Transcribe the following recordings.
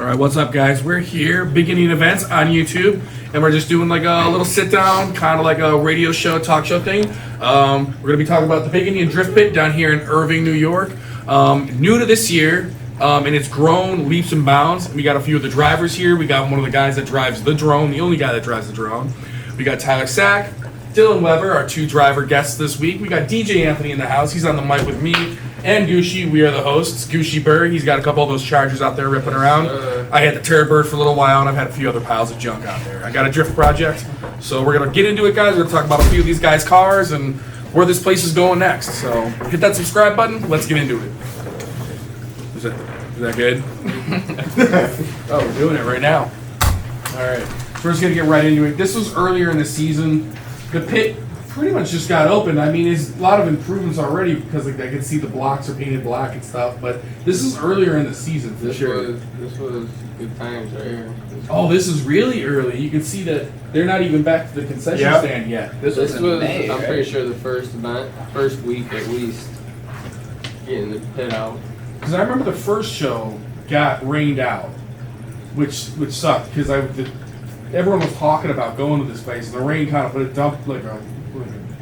Alright, what's up guys? We're here, Beginning Events on YouTube, and we're just doing like a little sit down, kind of like a radio show, talk show thing. We're going to be talking about the Big Indian Drift Pit down here in Irving, New York. New to this year, and it's grown leaps and bounds. We got a few of the drivers here. We got one of the guys that drives the drone, the only guy that drives the drone. We got Tyler Sack, Dylan Weber, our two driver guests this week. We got DJ Anthony in the house. He's on the mic with me. And Gushi, we are the hosts. Gushi Burr, he's got a couple of those Chargers out there ripping around. I had the Terror Bird for a little while, and I've had a few other piles of junk out there. I got a drift project, so we're going to get into it, guys. We're going to talk about a few of these guys' cars and where this place is going next. So hit that subscribe button. Let's get into it. Is that good? Oh, we're doing it right now. All right. First, going to get right into it. This was earlier in the season. The pit pretty much just got opened. I mean, there's a lot of improvements already because like I can see the blocks are painted black and stuff. But this is earlier in the season for sure. This was good times right here. Oh, this is really early. You can see that they're not even back to the concession stand yet. This was May, I'm pretty sure the first week at least, getting the pit out. Because I remember the first show got rained out, which sucked because everyone was talking about going to this place, and the rain kind of put a dump like a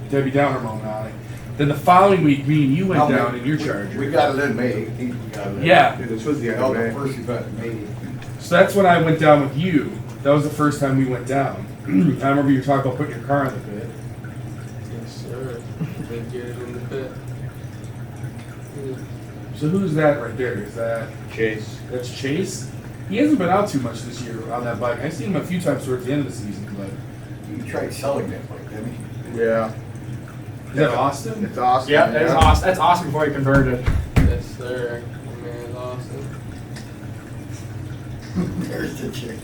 Debbie Downer moment on it. Then the following week, me and you went down in your Charger. We got it in May 18th. We got it in. Yeah. This was the first event in May 18th. So that's when I went down with you. That was the first time we went down. I remember you were talking about putting your car in the pit. Yes, sir. They get it in the pit. So who's that right there? Is that Chase. That's Chase? He hasn't been out too much this year on that bike. I've seen him a few times towards the end of the season, but He tried selling that bike, didn't he? Yeah. is that Austin? It's awesome. Yeah, that's awesome. That's awesome before he converted. Yes, sir. My man's awesome. There's the chick.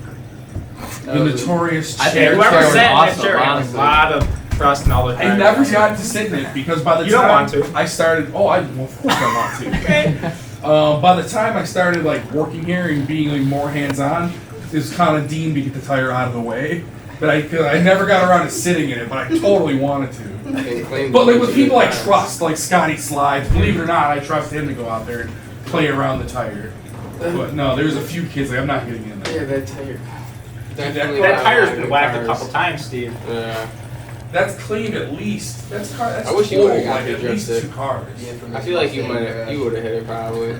The notorious I Chase. think whoever Chair was sat in that awesome, chair had a honestly. lot of trust and all the I never got to sit in it because by the You don't time want to. I started, well, of course I want to. By the time I started like working here and being like more hands-on, it was kind of deemed to get the tire out of the way. But I never got around to sitting in it, but I totally wanted to. But like with people I trust, like Scotty Slides, believe it or not, I trust him to go out there and play around the tire. But no, there's a few kids like I'm not getting in there. Yeah, that tire. That tire's been whacked a couple times, Steve. Yeah. That's clean at least. That's I wish you full, would've got like the at least drifted. 2 cars. I feel like you would have hit it probably.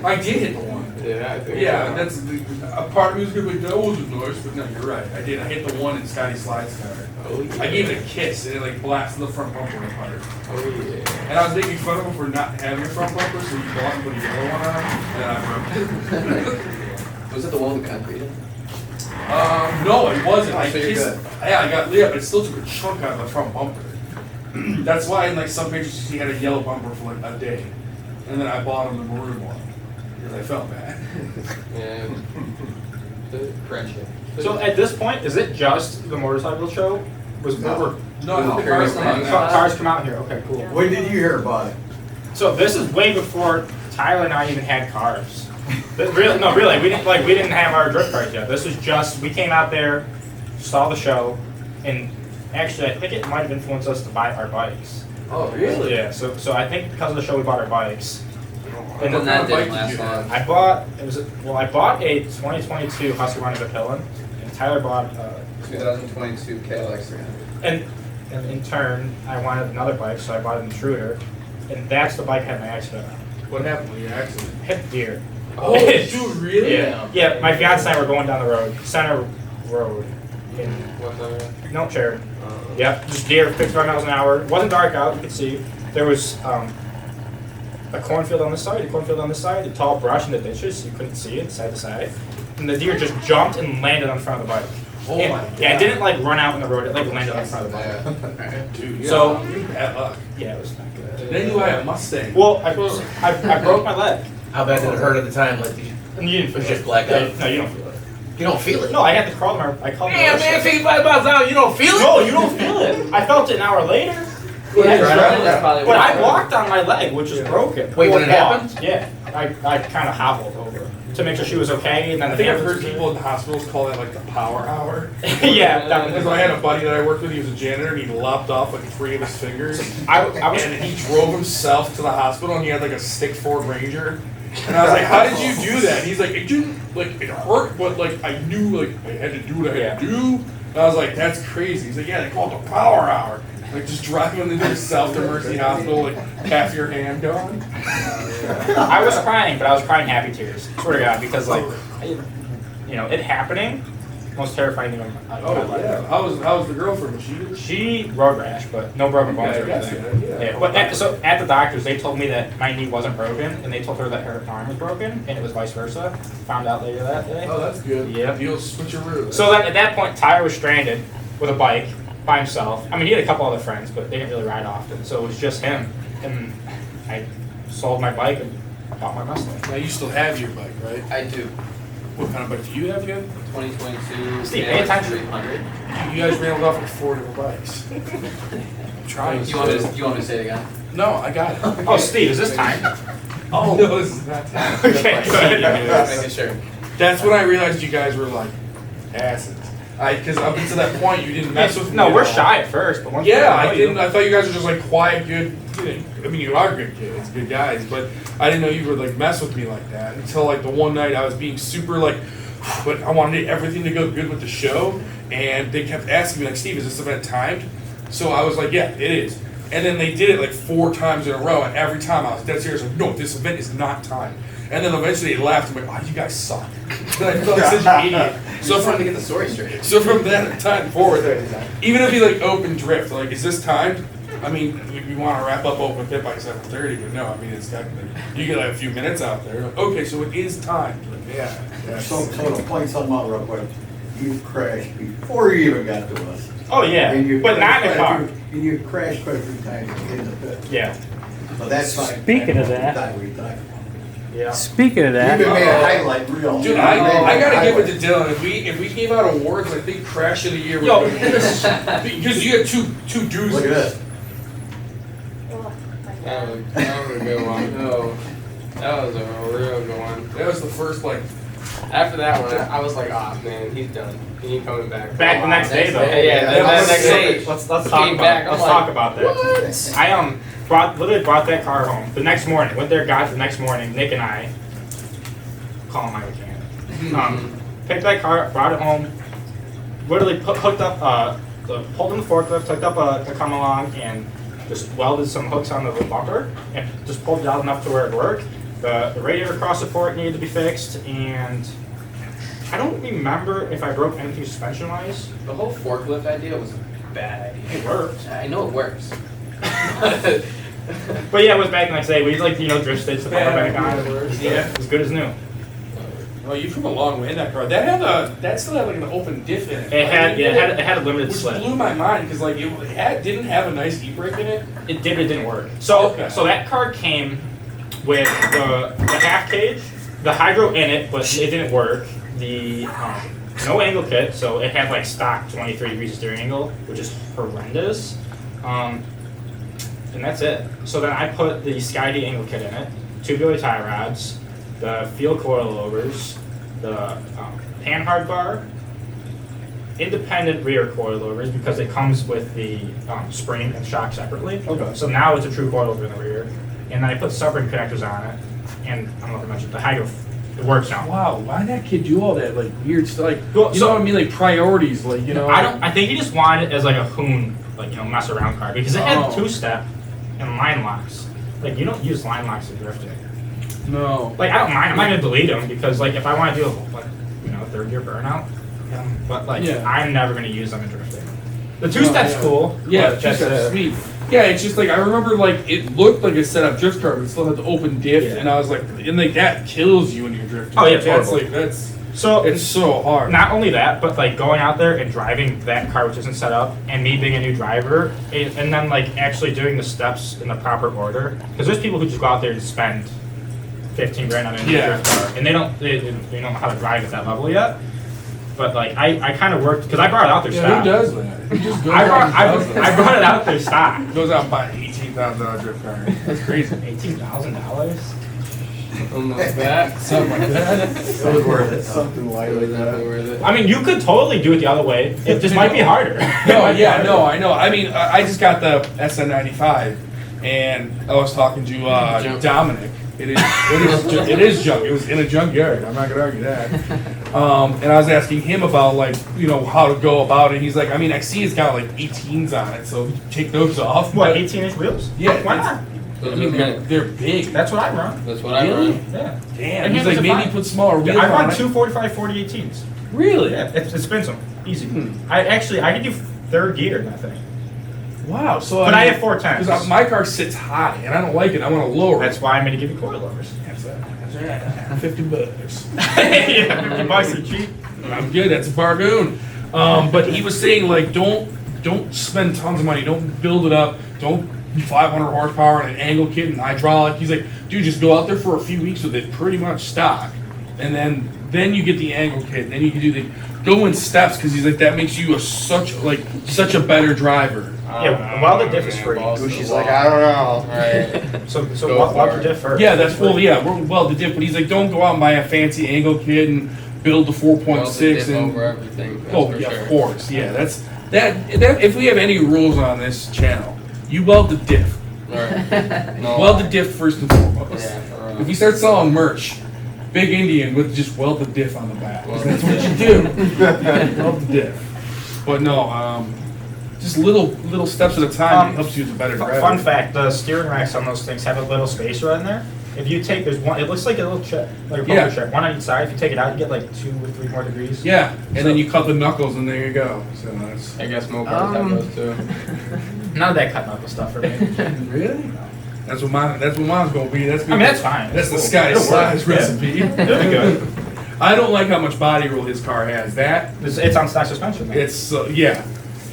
I did hit the one. Yeah, I think. Yeah, that's a part of me was gonna be like, that wasn't nice, but no, you're right. I did. I hit the one in Scotty Slide's car. Oh, yeah. I gave it a kiss and it like blasted the front bumper apart. Oh yeah. And I was making fun of him for not having a front bumper, so he bought and put a yellow one on, and I broke it. Was it the one with concrete? No, it wasn't. I So you're kissed. good. Yeah, I got lit up, but it still took a chunk out of the front bumper. That's why in like some pictures he had a yellow bumper for like a day, and then I bought him the maroon one because I felt bad. Yeah. Friendship. So at this point, is it just the motorcycle show? Was No. over? No, Kirby cars thing. come out. Cars come out here. Okay, cool. When did you hear about it? So this is way before Tyler and I even had cars. But really, we didn't have our drift cars yet. This was just we came out there, saw the show, and actually I think it might have influenced us to buy our bikes. Oh, really? Yeah. So I think because of the show we bought our bikes. And then that didn't last long. I bought a 2022 Husqvarna Vipillen, and Tyler bought 2022 Cadillac 300. and in turn I wanted another bike, so I bought an Intruder, and that's the bike I had my accident on. What happened with your accident? Hit deer. Oh, dude, really? Yeah. My fiance and I were going down the road, Center Road, in What's that? no Cherry. Yep, just deer, 55 miles an hour. It wasn't dark out, you could see. There was a cornfield on this side, the tall brush in the ditches, you couldn't see it side to side. And the deer just jumped and landed on front of the bike. Oh And- my god. Yeah, it didn't like run out in the road, it like landed on front of the bike. Dude, So- you bad luck. Yeah, it was not good. Then you had a Mustang. Well, I broke my leg. How bad did it hurt at the time? Like, And you didn't feel It was it. just blacked out? No, you don't feel it. you don't feel it? No, I had to crawl I called Damn, my man, 55 miles an hour, you don't feel it? No, you don't feel it. I felt it an hour later. Yeah, But I walked on my leg, which was broken. Wait, when it Well, happened? Yeah. I kind of hobbled over to make sure she was okay, and then I think I've heard people in the hospitals call that like the power hour. Yeah, that Because I had a buddy that I worked with, he was a janitor, and he lopped off like 3 of his fingers. I was And he drove himself to the hospital, and he had like a stick Ford Ranger. And I was like, how did you do that? And he's like, it didn't, like, it hurt, but, like, I knew, like, I had to do what I had to do. And I was like, that's crazy. He's like, yeah, they call it the power hour. Like, just driving into yourself to Mercy Hospital, like, half your hand gone. I was crying, but I was crying happy tears. Swear to God, because, like, you know, it happening, most terrifying thing in my life. Yeah. How was the girlfriend? She road rash, but no broken bones or anything. Yeah. But at the doctors, they told me that my knee wasn't broken, and they told her that her arm was broken, and it was vice versa. Found out later that day. Oh, that's good. Yep. You'll switcheroo. So at that point, Tyler was stranded with a bike by himself. I mean, he had a couple other friends, but they didn't really ride often, so it was just him. And I sold my bike and bought my Mustang. Now you still have your bike, right? I do. What kind of bike do you have again? Steve, 2022. pay Challenge attention. 300. You guys ran off with 4 different bikes. I'm trying. You want me to say it again? No, I got it. Oh, Steve, is this time? Oh, no, this is not time. Okay, good. Just making sure. That's when I realized you guys were like asses. Because up until that point, you didn't mess with me. No, at we're all. shy at first, but once Yeah, we I know didn't. you- I thought you guys were just like quiet, good. I mean, you are good kids, good guys, but I didn't know you would like mess with me like that until like the one night I was being super like, but I wanted everything to go good with the show, and they kept asking me like, Steve, is this event timed? So I was like, yeah, it is. And then they did it like 4 times in a row, and every time I was dead serious, like, no, this event is not timed. And then eventually they laughed. I'm like, oh, you guys suck. And I felt like such an idiot. So trying to get the story straight. So from that time forward, even if you like open drift, like, is this timed? I mean, we want to wrap up open pit by 7:30, but no, I mean, it's technically, you get like a few minutes out there. Like, okay, so it is timed. Like, yeah. So to point something out real quick, you crashed before you even got to us. Oh yeah, And you but not in the crashed car. quite a few- And you crashed quite a few times in the pit. Yeah. So that's fine. Speaking of that. That's what we talked about. Yeah. Speaking of You that, even made a highlight reel. Dude, I gotta give it to Dylan. If we gave out awards, I think Crash of the Year would Yo. be because you had two deuces. Look at this. That was a good one. Oh, that was a real good one. That was the first like. After that one, I was like, oh man, he's done. He ain't coming back. Back the next day though. Yeah, the next day. Let's Came talk back, about I'm let's like, talk about that. I literally brought that car home the next morning. Went there, got it the next morning. Nick and I call my mechanic. Picked that car, brought it home. Literally hooked up, pulled in the forklift, hooked up a come along, and just welded some hooks on the bumper, and just pulled it out enough to where it worked. The radiator cross support needed to be fixed, and I don't remember if I broke anything suspension-wise. The whole forklift idea was a bad idea. It worked. I know it works. But yeah, it was back the next day. We like drift stitched the bumper back on. Yeah. As good as new. Oh, you come a long way in that car. That still had like an open diff in it. It had right? it had a limited Which slip. blew my mind because like didn't have a nice e-brake in it. It didn't work. So Okay. so that car came with the half cage, the hydro in it, but it didn't work. The no angle kit, so it had like stock 23 degrees of steering angle, which is horrendous. And that's it. So then I put the Sky-D angle kit in it, tubular tie rods, the field coilovers, the panhard bar, independent rear coilovers because it comes with the spring and shock separately. Okay. So now it's a true coilover in the rear. And then I put sub-ring connectors on it. And I don't know if I mentioned the hydro, it works now. Wow, why did that kid do all that like weird stuff? Like, Well, you so- know what I mean? Like priorities, like you know. I think he just wanted it as like a hoon, like mess around car because it had Oh. 2-step and line locks. Like you don't use line locks in drifting. No. Like I don't mind. I'm not gonna delete them because like if I want to do a like third gear burnout, but like Yeah. I'm never gonna use them in drifting. The 2-step's yeah. cool. Yeah, but just that's it. sweet. Yeah, it's just like I remember like it looked like a set up drift car, but it still had the open diff, Yeah. and I was like, and like that kills you when you're drifting. Oh, yeah, it's that's horrible. like that's So it's so hard. not only that, but like going out there and driving that car which isn't set up, and me being a new driver, and then like actually doing the steps in the proper order. Because there's people who just go out there and spend 15 grand on a new Yeah. drift car, and they don't know how to drive at that level yet. But like I kind of worked because I brought it out there Yeah, stock. who does that? Who just goes I out and does that? I brought it out there stock. Goes out and buys an $18,000 drift car. That's crazy. $18,000. Almost that. Something like that. It was worth it. Something It like was that. definitely worth it. I mean, you could totally do it the other way. It just might be harder. No, yeah, no, I know. I mean, I just got the SN95, and I was talking to Dominic. It is junk. It was in a junkyard. I'm not gonna argue that. And I was asking him about like how to go about it. He's like, I mean, I see it's got like 18s on it, so take those off. What, But- 18-inch wheels? Yeah, Why not? I mean, they're big. That's what I run. That's what I Really? run. Yeah. Damn. And He's handles like, are maybe fine. put smaller wheels I on run it. 245 40/18s. Really? Yeah, it spins them. Easy. I can do third gear in that thing. Wow. So But I have 410s. Because my car sits high, and I don't like it. I want to lower That's it. why I'm going to give you coilovers. That's right. $50. Yeah, $50 are cheap. I'm good. That's a bargain. But he was saying like, don't spend tons of money. Don't build it up. Don't 500 horsepower and an angle kit and hydraulic. He's like, dude, just go out there for a few weeks with it pretty much stock, and then you get the angle kit. And then you can do go in steps because he's like that makes you such a better driver. Yeah, well, the diff is free. Gushi's like, I don't know. Right. So Go weld for the it. diff first. Yeah, that's we're well the diff. But he's like, don't go out and buy a fancy angle kit and build the 4.6 and over everything. That's oh for yeah, sure. of course, yeah. That if we have any rules on this channel, you weld the diff. Right. No. Weld the diff first and foremost. Yeah, for real. If you start selling merch, Big Indian with just weld the diff on the back. 'Cause Weld that's the what you do. Weld the diff. But no, just little steps at a time helps you as a better driver. Fun fact: the steering racks on those things have a little spacer in there. If you take, there's one. It looks like a little chip, like a poker Yeah. chip, one on each side. If you take it out, you get like 2 or 3 more degrees. Yeah, and then you cut the knuckles and there you go. So that's I guess mopeds have those too. None of that cut knuckle stuff for me. really. That's what mine's gonna be. That's I mean, that's fine. That's the Cool. Sky It'll work. Size Yeah. recipe. It'll be good. I don't like how much body roll his car has. That It's on stock suspension. Though. it's yeah.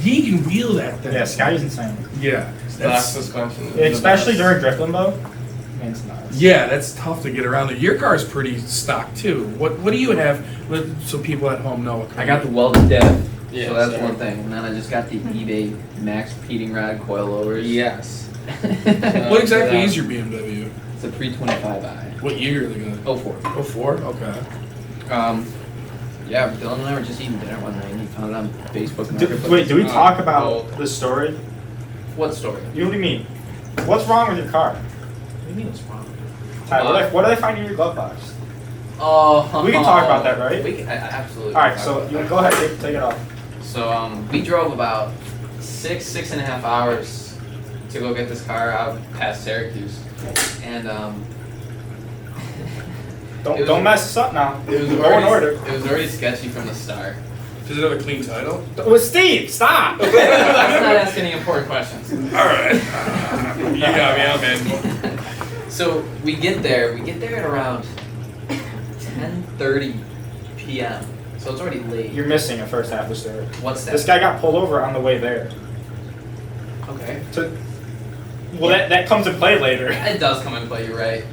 He can wheel that thing. Yeah, Scotty's insane. Yeah. Stock That's, suspension. is the Especially best. during drift limbo. Man, it's nuts. yeah, that's tough to get around there. Your car's pretty stock too. What do you have? So people at home know. I got the welded diff, Yes, so that's sir. one thing. And then I just got the eBay Max Heating Rod coilovers. Yes. What exactly is your BMW? It's a 325i. What year are they gonna? Oh, 04. Oh, 04? Okay. Yeah, Dylan and I were just eating dinner one night and he found it on Facebook Marketplace. Wait, do we talk about oh. this story? What story? You what do you mean? What's wrong with your car? What do you mean what's wrong? Tyler, what do they find in your glove box? Oh, We can talk about that, right? We can, absolutely. All right, so you go ahead, take it off. So we drove about 6.5 hours to go get this car out past Syracuse, and It was- Don't mess this up now. it was Go in already order. it was already sketchy from the start. Does it have a clean title? Well, Steve, stop. Let's not ask any important questions. All right. You got me out, man. So we get there at around 10:30 p.m. So it's already late. You're missing a first half of the story. What's that? This guy got pulled over on the way there. Okay. Well, that comes in play later. It does come into play, you're right.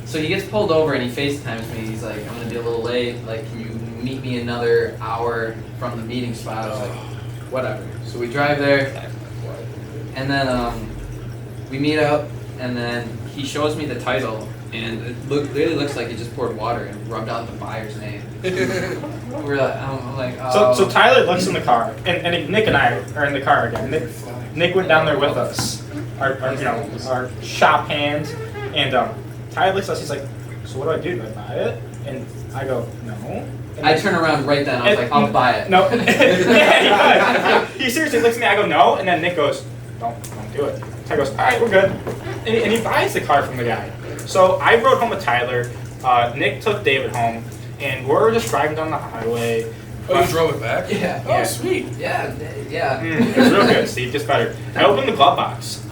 So he gets pulled over and he FaceTimes me. He's like, I'm gonna be a little late. Like, can you meet me another hour from the meeting spot? I was like, whatever. So we drive there, and then we meet up, and then he shows me the title, and it really looks like he just poured water and rubbed out the buyer's name. We're like, I'm like, oh. So Tyler looks in the car, and Nick and I are in the car again. Nick went down there with us, our shop hand, and Tyler looks at us. He's like, so what do I do? Do I buy it? And I go, no. And I turn around right then. I was like, I'll buy it. No. Yeah, he seriously looks at me. I go, no. And then Nick goes, don't do it. Tyler goes, all right, we're good. And he buys the car from the guy. So I rode home with Tyler. Nick took David home, and we're just driving down the highway. Oh, you drove it back? Yeah. Oh, sweet. Yeah. It's real good, Steve. Gets better. I opened the glove box.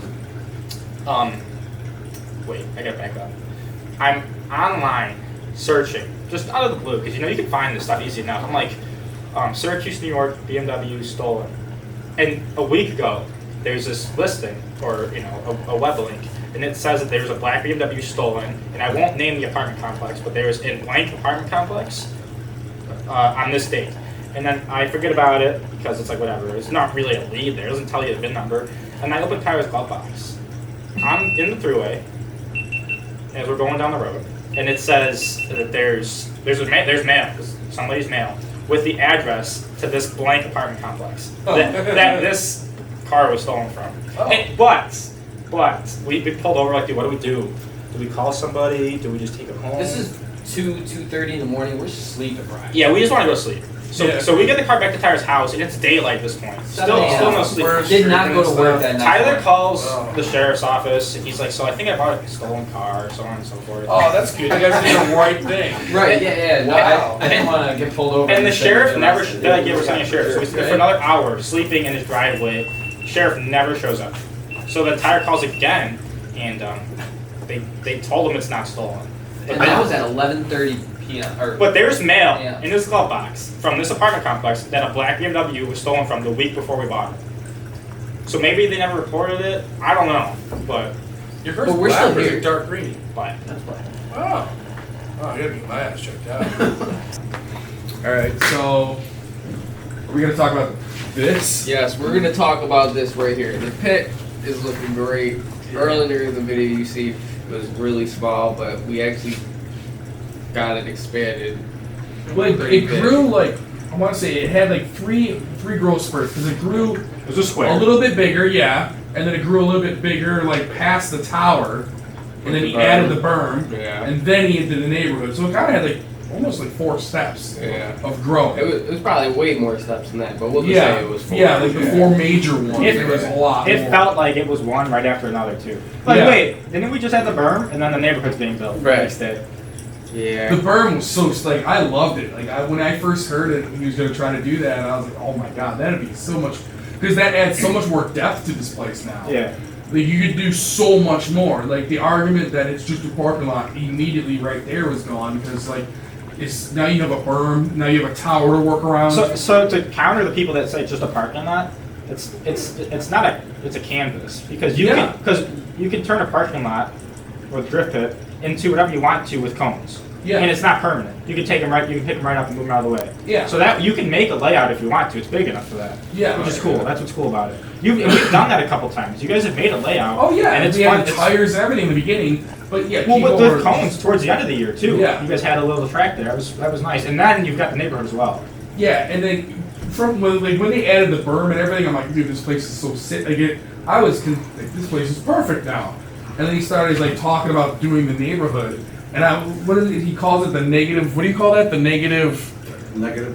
Wait, I gotta back up. I'm online searching, just out of the blue, because you can find this stuff easy enough. I'm like, Syracuse, New York, BMW stolen. And a week ago, there's this listing, or a web link, and it says that there's a black BMW stolen, and I won't name the apartment complex, but there's a blank apartment complex on this date. And then I forget about it because it's like whatever. It's not really a lead there. It doesn't tell you the VIN number. And I open Tyler's glove box. I'm in the throughway as we're going down the road, and it says that there's mail, somebody's mail, with the address to this blank apartment complex that this car was stolen from. Oh. And, but we pulled over like, dude, what do we do? Do we call somebody? Do we just take it home? This is 2:30 in the morning. We're sleep deprived. Yeah, we just want to go to sleep. So, Yeah. so we get the car back to Tyler's house, and it's daylight at this point. Still no sleep. Did not go to work that night. Tyler calls Oh. the sheriff's office, and he's like, so I think I bought a stolen car, so on and so forth. Oh, that's good. You guys did the right thing. Right, yeah. No, Wow. I didn't want to get pulled over. And the say sheriff that never, I said like, we're saying sheriff, so we sit there for Right. another hour, sleeping in his driveway. Sheriff never shows up. So then Tyler calls again, and they told him it's not stolen. And that was at 11:30 p.m. But there's mail Yeah. in this glove box from this apartment complex that a black BMW was stolen from the week before we bought it. So maybe they never reported it. I don't know, but Your first But we're black still was here. a dark green. but That's why. Oh. Oh, I gotta get my ass checked out. Alright, so are we gonna talk about this? Yes, we're gonna talk about this right here. The pit is looking great. Earlier in the video you see it was really small, but we actually got it expanded. Like Pretty it big. grew like I want to say it had like three growth spurts because it grew it was a square. a little bit bigger, yeah, and then it grew a little bit bigger like past the tower, and then he berm. added the berm, Yeah. and then he did the neighborhood. So it kind of had like almost like 4 steps Yeah. of growth. It was probably way more steps than that, but we'll just say it was 4. yeah, like the 4 major ones. There was a lot. It more. felt like it was one right after another too. Like Yeah. wait, didn't we just have the berm and then the neighborhood's being built Right. the next day? Yeah. The berm was so like I loved it. Like when I first heard it, he was gonna try to do that, and I was like, oh my god, that'd be so much because that adds so much more depth to this place now. Yeah. Like you could do so much more. Like the argument that it's just a parking lot immediately right there was gone because like it's now you have a berm, now you have a tower to work around. So to counter the people that say it's just a parking lot, it's not a canvas because you Yeah. can turn a parking lot with drift pit into whatever you want to with cones. Yeah. And it's not permanent. You can pick them right up and move them out of the way. Yeah. So that you can make a layout if you want to. It's big enough for that. Yeah. Which is cool. That's what's cool about it. And we've done that a couple times. You guys have made a layout. Oh yeah, And it's we fun. had the tires and everything in the beginning, but yeah. Well, people with were the cones towards the end of the year too. Yeah. You guys had a little track there. That was nice. And then you've got the neighborhood as well. Yeah, and then from when they added the berm and everything, I'm like, dude, this place is so sick. Like I was like, this place is perfect now. And then he started like talking about doing the neighborhood, and what is it? He calls it the negative. What do you call that? The negative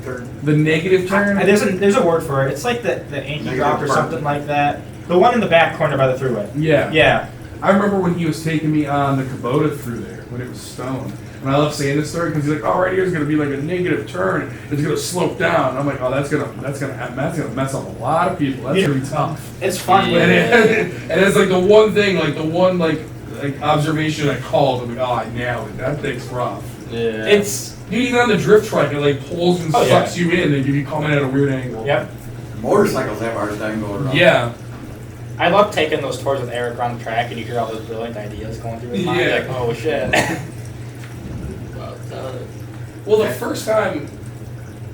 turn. The negative turn. There's a word for it. It's like the Yankee Negative drop or turn. something like that. The one in the back corner by the thruway. Yeah. Yeah. I remember when he was taking me on the Kubota through there when it was stone. And I love saying this story because he's like, "Oh, right here's gonna be like a negative turn. It's gonna slope down." And I'm like, "Oh, that's gonna mess up a lot of people. That's gonna be tough." It's fun. Yeah. And it's like the one thing, like the one like observation I called. I'm like, "Oh, I nailed it. That thing's rough." Yeah. It's Dude, even on the drift trike, it like pulls and Oh, yeah. sucks you in, and you coming at a weird angle. yep. Motorcycles have a hard time going around. Yeah. I love taking those tours with Eric around the track, and you hear all those brilliant ideas going through his mind. Yeah. You're like, oh shit. Well, the first time,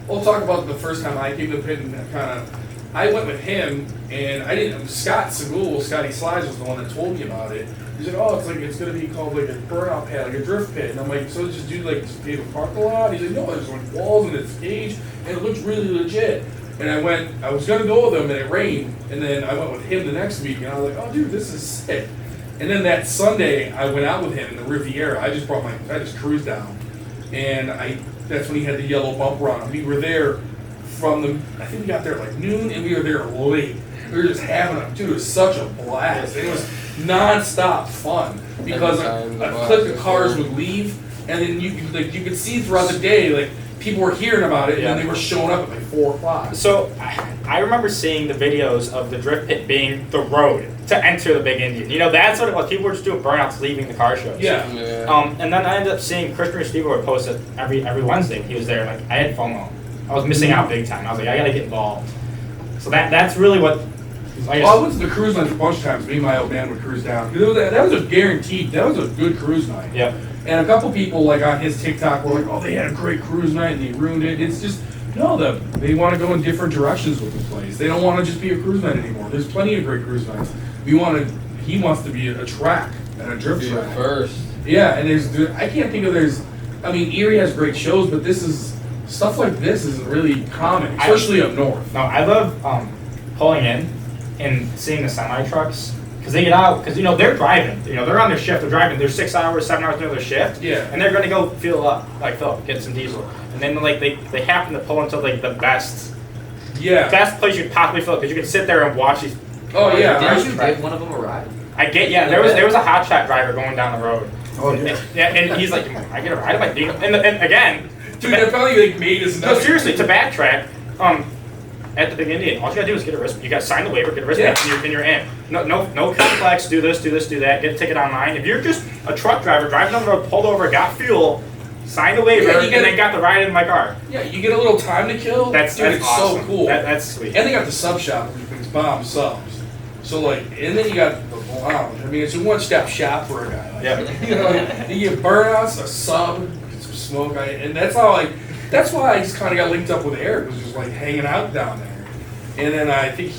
we'll talk about the first time I came to the pit and kind of, I went with him and I didn't, Scott Segul, Scotty Slides was the one that told me about it. He said, oh, it's going to be called like a burnout pad, like a drift pit. And I'm like, so just do like, just pave a parking lot? He's like, no, there's like walls and it's cage and it looks really legit. And I was going to go with him and it rained. And then I went with him the next week and I was like, oh dude, this is sick. And then that Sunday I went out with him in the Riviera. I just cruised down. And that's when he had the yellow bumper on him. We were there I think we got there at like noon, and we were there late. We were just having dude, it was such a blast. It was non-stop fun because a clique of cars would leave, and then you could see throughout the day, like people were hearing about it, and then they were showing up at like 4 o'clock. So I remember seeing the videos of the drift pit being the road to enter the Big Indian. You know, that's what it was. People were just doing burnouts leaving the car shows. Yeah. And then I ended up seeing Christopher Steve would post it every Wednesday. He was there. Like I had FOMO. I was missing out big time. I was like, I gotta get involved. So that's really what. I went to the cruise night a bunch of times. Me and my old man would cruise down. That was a guaranteed. That was a good cruise night. Yep. And a couple people like on his TikTok were like, "Oh, they had a great cruise night and they ruined it." It's just they want to go in different directions with the place. They don't want to just be a cruise night anymore. There's plenty of great cruise nights. He wants to be a track and a drift track. First. Yeah, and I can't think of I mean, Erie has great shows, but stuff like this isn't really common, especially up north. No, I love pulling in and seeing the semi trucks Because they get out, because they're driving. They're on their shift. They're driving. They're 6 hours, 7 hours into their shift. Yeah. And they're gonna go fill up, get some diesel. And then they happen to pull into the best place you could possibly fill it, because you can sit there and watch these. Oh yeah. Did you give one of them a ride? There was a hotshot driver going down the road. Oh, yeah. And he's like, I get a ride? I'm like, and again, Dude, they probably made his. no, seriously, to backtrack, at the Big Indian, all you gotta do is get a wristband. You gotta sign the waiver, get a wristband, and you're in. No complex. Do this, do that. Get a ticket online. If you're just a truck driver driving down the road, pulled over, got fuel, signed the waiver, and then got the ride in my car. Yeah, you get a little time to kill. That's so awesome. cool. That's sweet. And they got the sub shop, which makes bomb subs. So and then you got the lounge. I mean, it's a one-stop shop for a guy. Yeah. You get burnouts, a sub, get some smoke, and that's how that's why I just kind of got linked up with Eric, was just hanging out down there. And then I think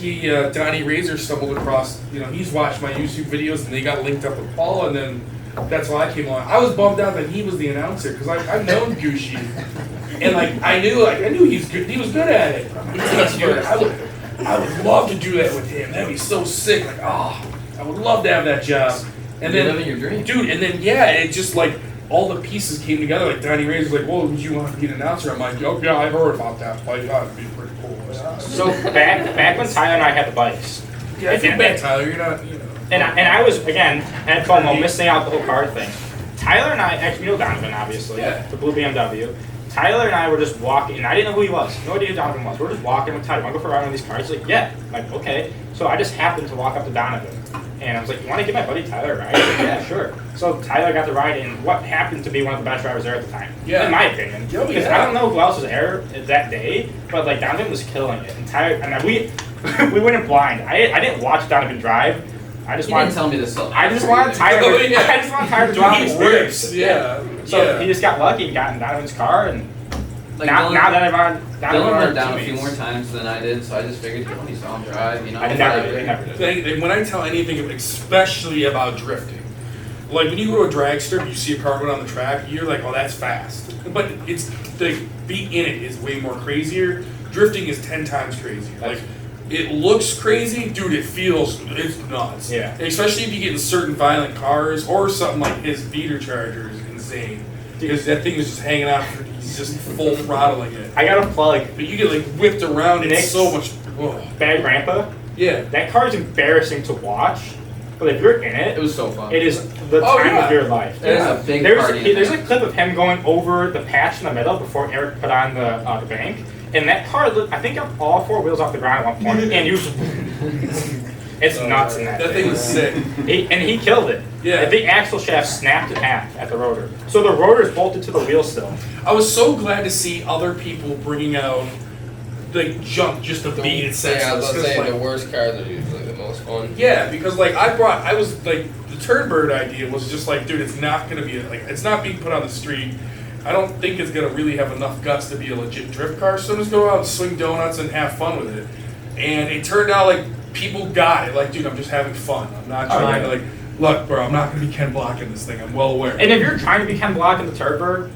Donnie Razor stumbled across, he's watched my YouTube videos, and they got linked up with Paul, and then that's why I came along. I was bummed out that he was the announcer, because I've known Gushi, and I knew he's good. He was good at it. I would love to do that with him. That'd be so sick. I would love to have that job. And You're then, living your dream. dude, and then it just all the pieces came together. Donnie Razor's like, well, would you want to be an announcer? I'm like, oh yeah, I heard about that. That'd be pretty cool. So back when Tyler and I had the bikes. Yeah, I feel bad, Tyler. You're not, And I was, again, had FOMO, missing out the whole card thing. Tyler and I, actually, Donovan, obviously, Yeah. the blue BMW. Tyler and I were just walking, and I didn't know who he was. No idea who Donovan was. We're just walking with Tyler. Want to go for a ride on these cars? He's like, yeah. I'm like, okay. So I just happened to walk up to Donovan. And I was like, you want to give my buddy Tyler a ride? He's like, yeah, sure. So Tyler got the ride in what happened to be one of the best drivers there at the time. Yeah. In my opinion. Oh, Because yeah. I don't know who else was there that day, but Donovan was killing it. And Tyler, we went in blind. I didn't watch Donovan drive. I just You wanted didn't tell me this. I just wanted Tyler. Oh, yeah. I just wanted Tyler to drive his works. Yeah. So he just got lucky and got in Donovan's car, and Dylan, now that I'm on Dylan went down a few teammates. more times than I did, so I just figured when he saw him drive, I never did. When I tell anything, especially about drifting, when you go to a drag strip, you see a car going on the track, you're like, oh, that's fast. But it's being in it is way more crazier. Drifting is 10 times crazier. It looks crazy, dude. It's nuts. Yeah. Especially if you get in certain violent cars or something like his beater charger is insane. Because that thing is just hanging out. He's just full throttling it. I got a plug. But you get whipped around. It's Nick's so much. Whoa. Bad Grandpa. Yeah. That car is embarrassing to watch, but if you're in It it, was so fun. it is the time of your life. There's a big party in There's there. a clip of him going over the patch in the middle before Eric put on the bank, and that car, I think, got all 4 wheels off the ground at one point, and it's nuts in that. That thing was sick. He killed it. Yeah. The axle shaft snapped in half at the rotor, so the rotor is bolted to the wheel still. I was so glad to see other people bringing out junk just to beat it senseless. Yeah, I was 'cause, saying the worst cars are usually the most fun. Yeah, because the Turnbird idea was just dude, it's not gonna be it's not being put on the street. I don't think it's gonna really have enough guts to be a legit drift car. So just go out and swing donuts and have fun with it. And it turned out people got it. Dude, I'm just having fun. I'm not trying to look, bro. I'm not gonna be Ken Block in this thing. I'm well aware. And if you're trying to be Ken Block in the Turnbird,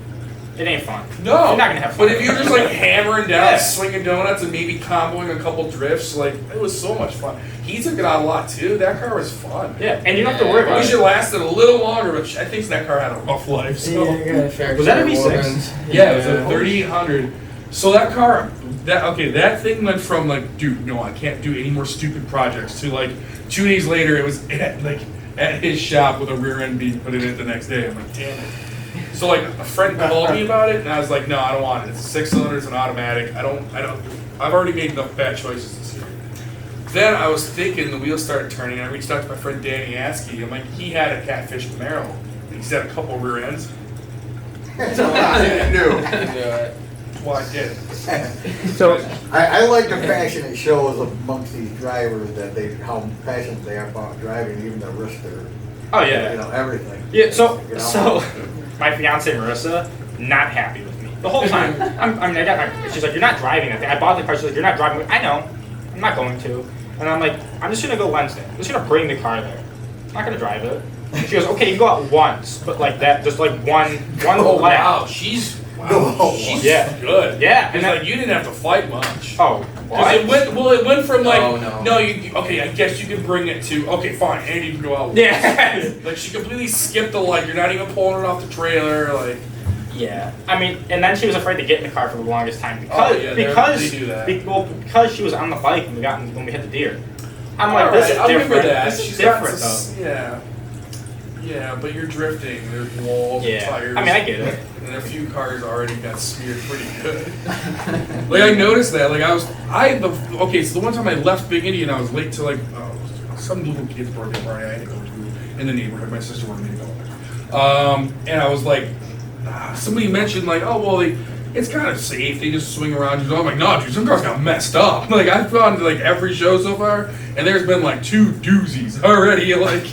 it ain't fun. No, You're not gonna have fun. But if you're just hammering down, Yeah. swinging donuts, and maybe comboing a couple drifts, it was so much fun. He took it out a lot too. That car was fun. Yeah, and you don't have to worry I about wish it. it lasted a little longer, but I think that car had a rough life. So. Was that a V6? Yeah, it was a 3800. So that car, that thing went from dude, no, I can't do any more stupid projects to 2 days later it was at his shop with a rear end being put in it the next day. I'm like, damn it. So a friend called me about it, and I was like, no, I don't want it. It's a 6-cylinder, it's an automatic. I've already made enough bad choices this year. Then I was thinking, the wheels started turning, and I reached out to my friend Danny Askey. I'm like, he had a Catfish Camaro. He's had a couple rear ends. That's what I knew. That's why I did it. So I like the passion it shows amongst these drivers how passionate they are about driving, even the risk their, oh yeah. everything. Yeah, so You know? my fiance Marissa, not happy with me the whole time. She's like, you're not driving that thing. I bought the car. She's like, you're not driving. I know, I'm not going to. And I'm like, I'm just gonna go Wednesday. I'm just gonna bring the car there. I'm not gonna drive it. And she goes, okay, you can go out once, but that, just one Oh, lap. wow, she's Oh, she's yeah. good. Yeah, It's and you didn't have to fight much. Oh, Because it went from like, No. okay, I guess you can bring it to, okay, fine, and you can go out with Yeah. it. Like, she completely skipped the, like, you're not even pulling it off the trailer, like. Yeah, I mean, and then she was afraid to get in the car for the longest time Oh, yeah, they do that. because she was on the bike when we hit the deer. I'm like, All this right, is I'll remember different. that. This is She's got different some- though. Yeah. Yeah, but you're drifting. There's walls, Yeah, tires. I mean, I get it. And a few cars already got smeared pretty good. Like, I noticed that. Like, okay, so the one time I left Big Indian, I was late to, like, some little kid's birthday party I had to go to in the neighborhood. My sister wanted me to go. And I was like, somebody mentioned, like, oh, well, it's kind of safe. They just swing around. I'm like, no, dude, some cars got messed up. Like, I've gone to, like, every show so far, and there's been, like, 2 doozies already. Like,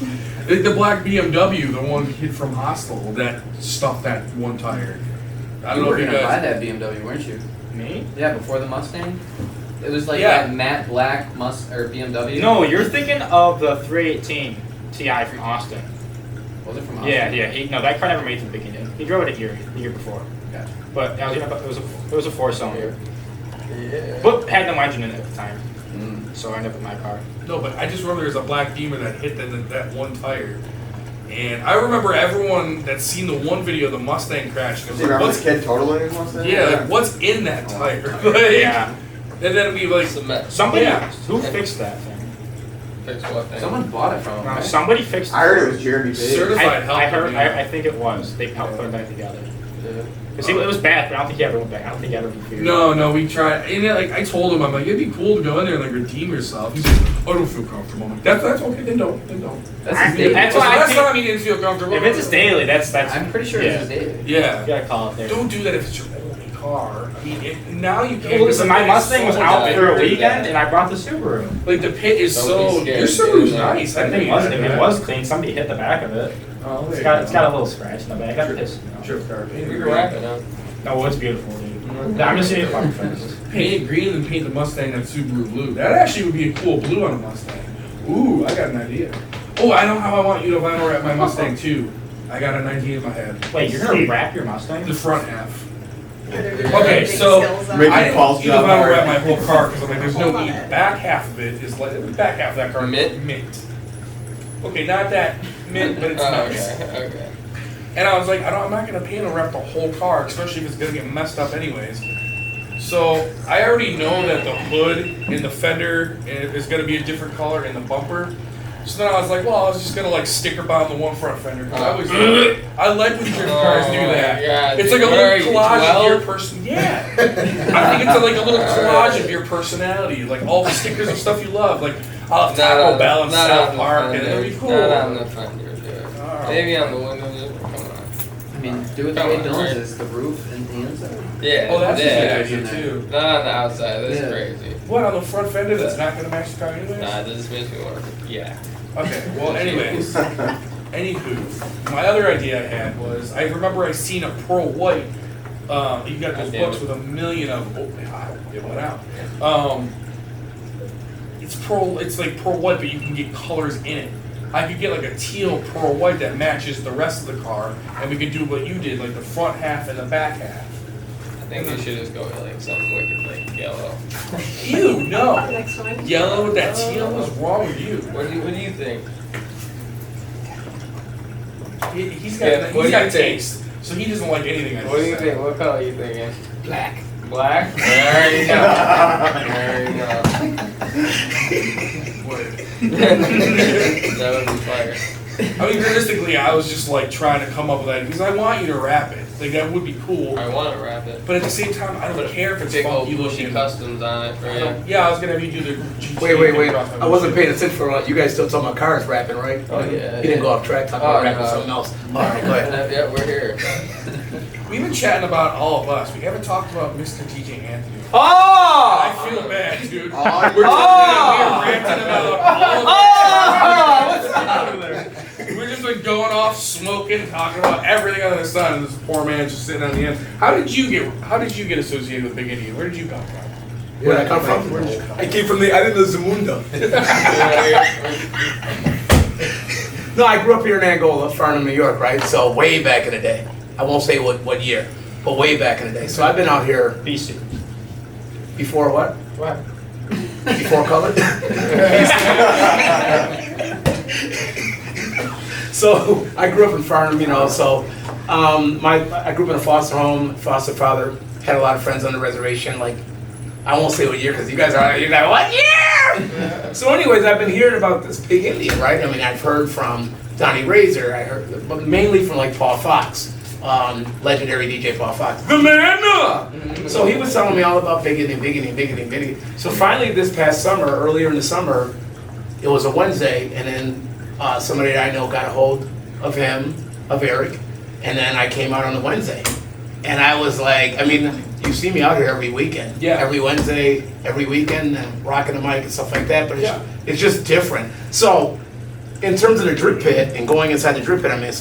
the black BMW, the one hit from Hostel, that stuffed that one tire. I don't You know were if you gonna buy guys. that BMW, weren't you? Me? Yeah, before the Mustang. It was like Yeah. that matte black BMW. No, you're thinking of the 318 Ti from Austin. Was it from Austin? Yeah. That car never made it to the beginning. He drove it the year before. Gotcha. But it was a 4-cylinder, Yeah. but had no engine in it at the time. Mm. So I ended up with my car. No, but I just remember there's a black Beamer that hit that one tire. And I remember everyone that's seen the one video of the Mustang crash goes, Do you remember what's, the kid totaling his Mustang? yeah, like, what's in that tire? Like, Yeah. And then we like, Somebody Yeah. who fixed that thing? Fix what thing? Someone bought it from him. No, Right? somebody fixed it. I heard it was Jeremy Page. Certified help. I heard. Yeah. I think it was. They helped put it back together. Yeah. Cause it was bad, but I don't think he ever went back. I don't think he ever figured. No, we tried. And then, like, I told him, I'm like, it'd be cool to go in there and like redeem yourself. He's like, I don't feel comfortable. I'm like, that's okay. Then don't. That's I- his daily. that's So why I last think- time he didn't feel comfortable. If it's his daily, that's. I'm pretty sure yeah. it's his daily. Yeah. You gotta call it there. Don't do that if it's your only car. I mean, now you can't. Well, listen, my because Mustang was so out much for a better. weekend, and I brought the Subaru. Like the pit is Don't so. be Your scared. Subaru's nice. I That think thing was. It was clean. Somebody hit the back of it. Oh, It's got a little scratch in the back. I got pissed. Sure, car. We can wrap it up. No, it's beautiful, dude. I'm just saying it fucking fast. Paint it green and paint the Mustang that Subaru blue. That actually would be a cool blue on a Mustang. Ooh, I got an idea. Oh, I know how I want you to vinyl wrap my Mustang too. I got an idea in my head. Wait, you're gonna wrap your Mustang? The front half. Okay, so Make I it didn't Paul's you know job vinyl hard. wrap my whole car because I'm like, there's no Hold need. on. Back half of it is like the back half of that car. Mint? Mint. Okay, not that mint, but it's Oh, nice. okay. And I was like, I'm not gonna paint and wrap the whole car, especially if it's gonna get messed up anyways. So I already know that the hood and the fender is gonna be a different color and the bumper. So then I was like, well, I was just gonna like sticker bound the one front fender. I was, I like when drift cars do that. Yeah, It's like a little collage of your person. Yeah. I think it's like a little collage of your personality, like all the stickers and stuff you love. Like I'll have Taco Bell and South Park, and it'll be cool. Not on the fender, dude. Alright. Maybe on the windows. Come on. I mean, do it the way Dylan's is, the roof and the inside. Yeah. Oh, that's yeah. a good idea too. Not on the outside. That's Yeah. crazy. What, on the front fender that's not gonna match the car anyways? Nah, this makes me want to. Yeah. Okay, well, anyways, anywho, my other idea I had was, I remember I seen a pearl white, you got those Goddamn books it. with a million of, it went out. It's like pearl white, but you can get colors in it. I could get like a teal pearl white that matches the rest of the car, and we could do what you did, like the front half and the back half. I think we should just go with like something wicked like yellow. Ew, no. Next one. Yellow with that teal, what's wrong with you? What do you think? He's Yeah, got, what he's do you got think? taste, so he doesn't like anything I What do you just think? said. What color are you thinking? Black. Black? There you go. There you go. Word. That would be fire. I mean, realistically, I was just like trying to come up with that because I want you to wrap it. Like that would be cool. I want to wrap it. But at the same time, I don't care if it's Big old funky bushy looking. customs on it for you. Yeah, I was gonna have you do the. GTA Wait. thing. I wasn't paying attention for a while. You guys still talking about cars rapping, right? Oh, yeah, You didn't go off track talking about Oh, rapping no. something else. All right, go ahead. Yeah, we're here. We've been chatting about all of us. We haven't talked about Mr. DJ Anthony. Oh! I feel bad, dude. Oh, We're ranting about all of us. We've just been going off, smoking, talking about everything under the sun, and this poor man just sitting on the end. How did you get associated with Big Indian? Where did you come from? Where did I come from? Where did you come I came from the island of Zamunda. Yeah, No, I grew up here in Angola, Farnham, New York, right? So way back in the day. I won't say what year, but way back in the day. So I've been out here BC. before what? What? before color. So I grew up in Farnham, you know. So I grew up in a foster home. Foster father, had a lot of friends on the reservation. Like, I won't say what year because you're like, what year? So, anyways, I've been hearing about this big Indian, right? I mean, I've heard from Donnie Razor. I heard, but mainly from like Paul Fox, legendary DJ Paul Fox, the man. So he was telling me all about big Indian. So finally, this past summer, earlier in the summer, it was a Wednesday, and then somebody that I know got a hold of him, of Eric, and then I came out on the Wednesday, and I was like, I mean, you see me out here every weekend, every Wednesday, every weekend, and rocking the mic and stuff like that, but it's just different. So, in terms of the drip pit and going inside the drip pit, I mean,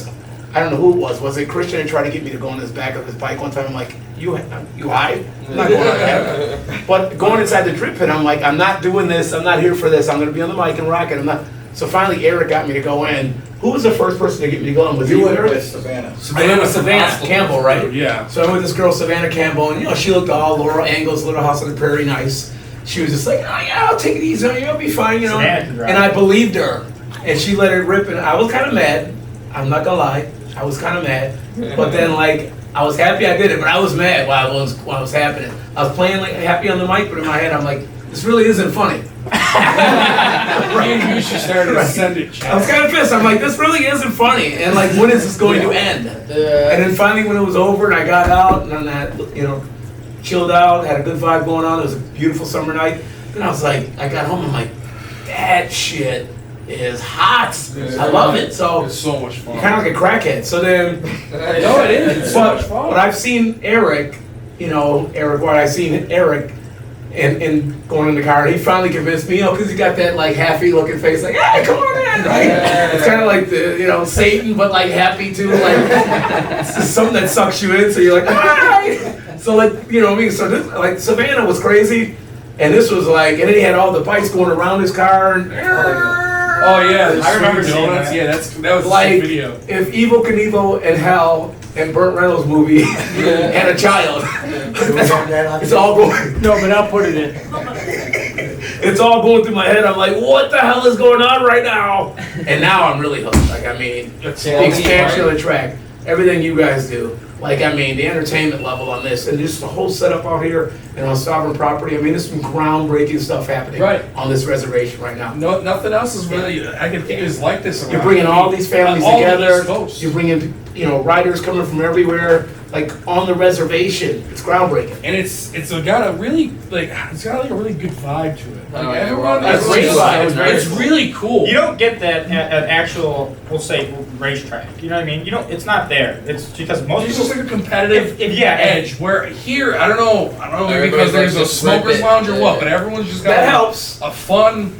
I don't know who it was. Was it Christian that tried to get me to go on his back of his bike one time? I'm like, you high? I'm not going on that. But going inside the drip pit, I'm like, I'm not doing this. I'm not here for this. I'm going to be on the mic and rock it. I'm not. So finally, Eric got me to go in. Who was the first person to get me to go in? Was you, Eric? With Savannah. I went with Savannah Campbell, right? Yeah. So I went with this girl, Savannah Campbell, and she looked all Laura Angles, Little House on the Prairie, nice. She was just like, oh yeah, I'll take it easy on you, I'll be fine, And I believed her, and she let it rip, and I was kind of mad. I'm not gonna lie, I was kind of mad. But then, like, I was happy I did it, but I was mad while it was happening. I was playing like happy on the mic, but in my head, I'm like, this really isn't funny. You should start a send-it. I was kind of pissed. I'm like, this really isn't funny. And like, when is this going to end? And then finally, when it was over and I got out and I, chilled out, had a good vibe going on. It was a beautiful summer night. Then I was like, I got home. I'm like, that shit is hot. I love it. So it's so much fun. Kind of like a crackhead. So then, no, it is. It's so much fun. But I've seen Eric. I've seen Eric. And going in the car, he finally convinced me, because he got that like happy looking face, like, hey, come on in, right? It's kind of like the, Satan, but like happy too, like it's just something that sucks you in, so you're like, hi. So like, so this, like Savannah was crazy, and this was like, and then he had all the bikes going around his car, and oh yeah, I remember seeing donuts. that. Yeah, that was like a video. if Evil Knievel and Hell and Burt Reynolds movie had a child. It's all going. No, but I'll put it in. It's all going through my head. I'm like, what the hell is going on right now? And now I'm really hooked. Like, I mean, the expansion of the track, everything you guys do. Like, I mean, the entertainment level on this, and just the whole setup out here and on sovereign property. I mean, there's some groundbreaking stuff happening on this reservation right now. No, nothing else is really. I can think is like this. You're bringing all these families together. Coast. You're bringing, riders coming from everywhere, like on the reservation. It's groundbreaking. And it's got a really a really good vibe to it. Like everyone, that's great vibe. It's really cool. You don't get that at actual, we'll say, racetrack. You know what I mean? It's not there. It's because most It's people. just like a competitive edge. Where here, I don't know, maybe because there's a smokers lounge or what, but everyone's just got helps. A fun,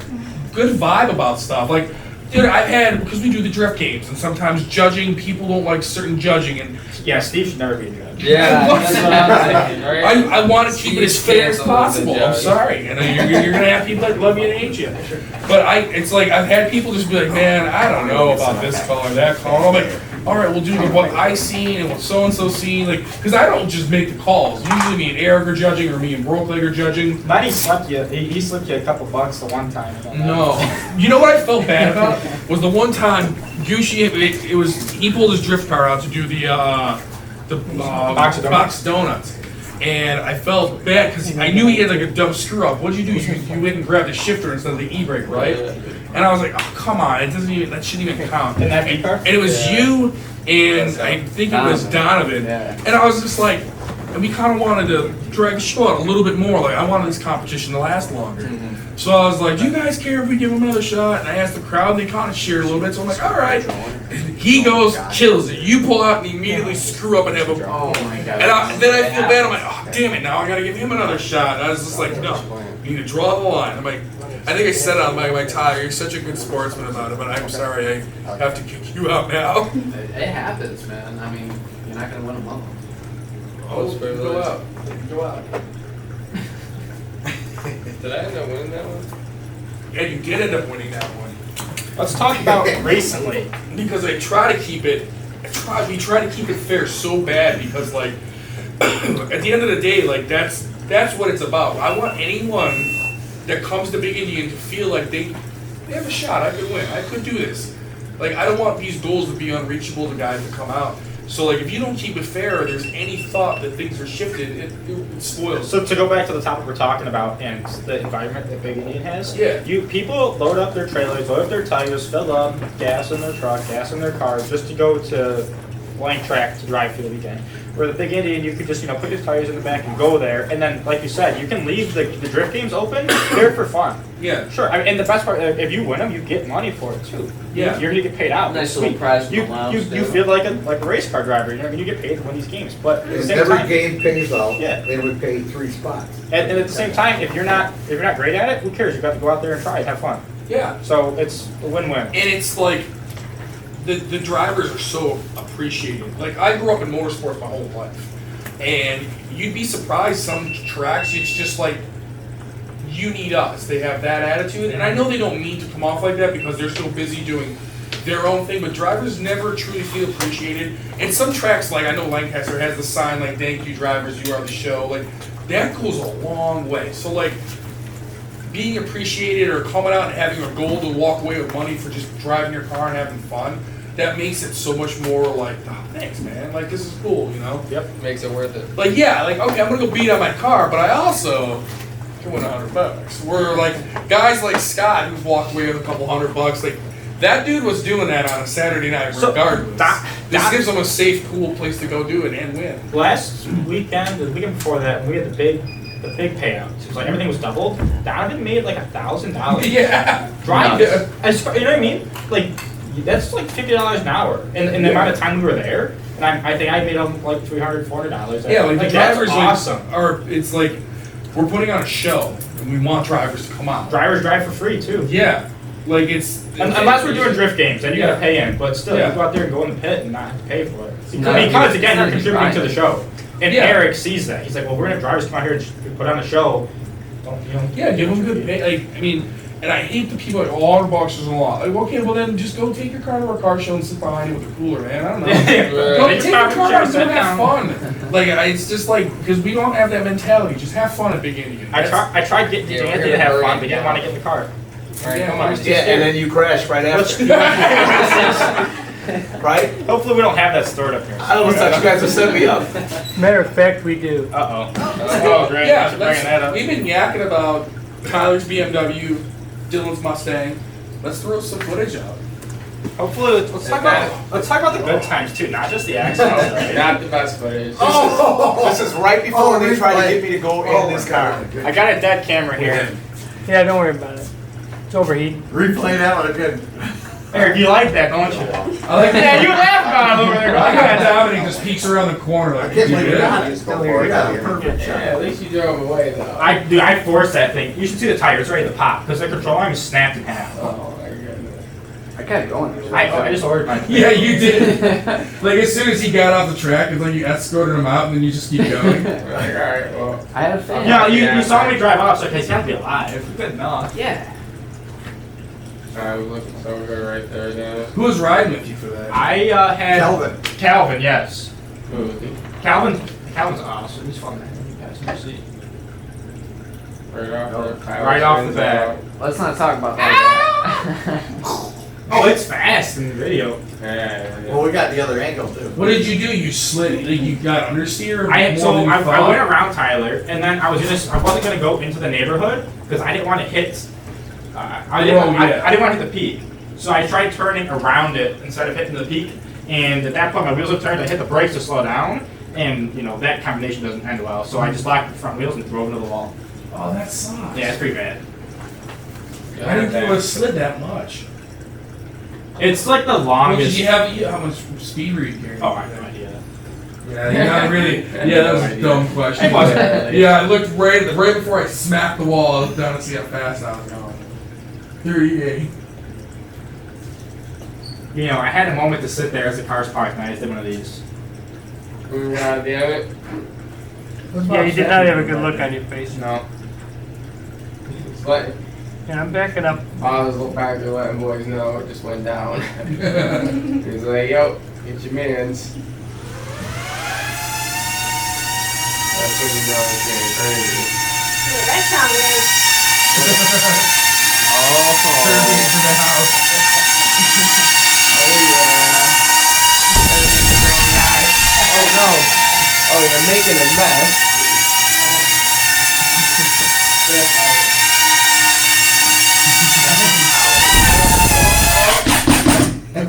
good vibe about stuff. Like, dude, I've had, because we do the drift games, and sometimes judging, people don't like certain judging, and Steve should never be a judge. Yeah, that's what I'm thinking, right? I want to keep it as fair as Steve's possible. I'm sorry, and you're gonna have people that love you and hate you. But it's like I've had people just be like, man, I don't know about this color, that color. I'm like, all right, we'll do what I seen and what so and so seen, like, because I don't just make the calls. Usually, me and Eric are judging, or me and Brokeleg are judging. But he slipped you. He slipped you a couple bucks the one time. No, you know what I felt bad about was the one time Gushi. He pulled his drift car out to do the box of donuts. And I felt bad because I knew he had like a dumb screw up. What'd you do? You went and grabbed the shifter instead of the e-brake, right? And I was like, oh, come on, that shouldn't even count. In that big car? And it was you and I think it was Donovan. And I was just like, and we kind of wanted to drag the show out a little bit more. Like, I wanted this competition to last longer. So I was like, do you guys care if we give him another shot? And I asked the crowd, and they kind of cheered a little bit. So I'm like, all right. And he goes, kills it. You pull out and immediately screw up and have a. Oh my god. And then I feel bad. I'm like, oh, damn it. Now I got to give him another shot. And I was just like, no. You need to draw the line. I'm like, I think I said it on my tire. You're such a good sportsman about it, but I'm sorry. I have to kick you out now. It happens, man. I mean, you're not going to win a month. Oh, go out. Go out. Did I end up winning that one? Yeah, you did end up winning that one. Let's talk about recently. Because I try to keep it, we try to keep it fair so bad because, like, at the end of the day, like, that's what it's about. I want anyone that comes to Big Indian to feel like they have a shot. I could win. I could do this. Like, I don't want these goals to be unreachable to guys that come out. So, like, if you don't keep it fair or there's any thought that things are shifted, it spoils. So to go back to the topic we're talking about and the environment that Big Indian has, Yeah. People load up their trailers, load up their tires, fill up, gas in their truck, gas in their cars, just to go to blank track to drive for the weekend. Where the Big Indian, you could just put your tires in the back and go there, and then like you said, you can leave the drift games open. They're for fun. Yeah. Sure. I mean, and the best part, if you win them, you get money for it too. Yeah. You're gonna get paid out. Nice It's little sweet. prize for You the miles, you too. feel like a race car driver. You know what I mean? You get paid to win these games, but at the If same every time, game pays out, Yeah. they would pay 3 spots. and at the same time, if you're not great at it, who cares? You got to go out there and try it, have fun. Yeah. So it's a win-win. And it's like, the drivers are so appreciated. Like, I grew up in motorsports my whole life. And you'd be surprised, some tracks, it's just like, you need us. They have that attitude. And I know they don't mean to come off like that because they're so busy doing their own thing, but drivers never truly feel appreciated. And some tracks, like I know Lancaster has the sign like, thank you drivers, you are the show. Like, that goes a long way. So like, being appreciated or coming out and having a goal to walk away with money for just driving your car and having fun, that makes it so much more like, oh, thanks, man. Like, this is cool, you know? Yep. Makes it worth it. Like, yeah, like, okay, I'm gonna go beat on my car, but I also can win $100. Where, like, guys like Scott, who's walked away with a couple $100, like, that dude was doing that on a Saturday night So, regardless. This Doc- gives him a safe, cool place to go do it and win. Last weekend, the weekend before that, we had the big payouts. It was like everything was doubled. Donovan made like $1,000. Yeah. Drive. Yeah. You know what I mean? Like, that's like $50 an hour. In the amount of time we were there, and I think I made them like $300, $400. Yeah, like, the that's drivers awesome. it's like, we're putting on a show, and we want drivers to come out. Drivers drive for free too. Yeah. Like, it's... Unless we're doing drift games, then you gotta Yeah. pay in. But still, Yeah. you go out there and go in the pit and not have to pay for it. No, Because it's again, not you're just contributing to the show. And Yeah. Eric sees that. He's like, well, we're gonna have drivers come out here and just put on a show. Don't, Yeah, give them good pay. Like, I mean, and I hate the people like, oh, $100 is a lot. Like, okay, well then just go take your car to our car show and sit behind it with the cooler, man. I don't know. Go They take just your stop car and and sit go have down. fun. Like, it's just like, because we don't have that mentality. Just have fun at Big Indian. I tried getting Yeah, we're Anthony to gonna have hurry fun, it but he didn't down. want to get in the car. Alright, Yeah, come on. let's Yeah, and then you crash right after. Right? Hopefully we don't have that stored up here. I almost thought you guys would set me up. Matter of fact, we do. Uh-oh. Let's Oh, great. Yeah, Thanks for bringing that up. we've been yakking about Tyler's BMW, Dylan's Mustang. Let's throw some footage out. Hopefully, let's talk about the good times too, not just the accidents. Right? Not the best footage. This is right before they try to get me to go in this car. I got a dead camera here. Yeah, don't worry about it. It's overheating. Replay that one again. Eric, you like that, don't you? I like Yeah, you laugh about it over there. I got Dominic just peeks around the corner like, I can't believe "You you good?" got it. Still here. You got a perfect Yeah, shot. at least you drove away though. I forced that thing. You should see the tires ready to pop because the control arm is snapped in half. Oh my goodness. I kept going. I just ordered my. Yeah, you did. Like, as soon as he got off the track, it's like you escorted him out and then you just keep going. Alright, well. I had a fan. Yeah, you saw me drive off, so he's got to be alive. Good enough. Yeah. I was looking so good right there, Dan. Who was riding with you for that? I had Kelvin. Calvin, yes. Who was he? Calvin's awesome. He's fun. Right off the bat. Let's not talk about that. Oh, it's fast in the video. Yeah. Well, we got the other angle too. What did you do? You slid, like you got understeer? I more than you went thought? around Tyler, and then I wasn't gonna go into the neighborhood because I didn't want to hit. I didn't want to hit the peak, so I tried turning around it instead of hitting the peak. And at that point, my wheels had turned. I hit the brakes to slow down, and that combination doesn't end well. So I just locked the front wheels and drove into the wall. Oh, that sucks. Yeah, it's pretty bad. I didn't think it would have slid that much. It's like the Well, did longest. how much speed were you carrying? Oh, I have no idea. Yeah, you're not really. Yeah, that was a dumb question. It wasn't. Yeah, I looked right before I smacked the wall. I looked down to see how fast I was going. 38. I had a moment to sit there as the car's parked, and I just did one of these. God damn it. Yeah, you did not have a good look on your face. No. But Yeah, I'm backing up. I was looking back to letting boys know it just went down. He's like, yo, get your mans. That's when you know it's getting crazy. Yeah, that sounded Kirby into the house. Oh no! Oh, you're making a mess.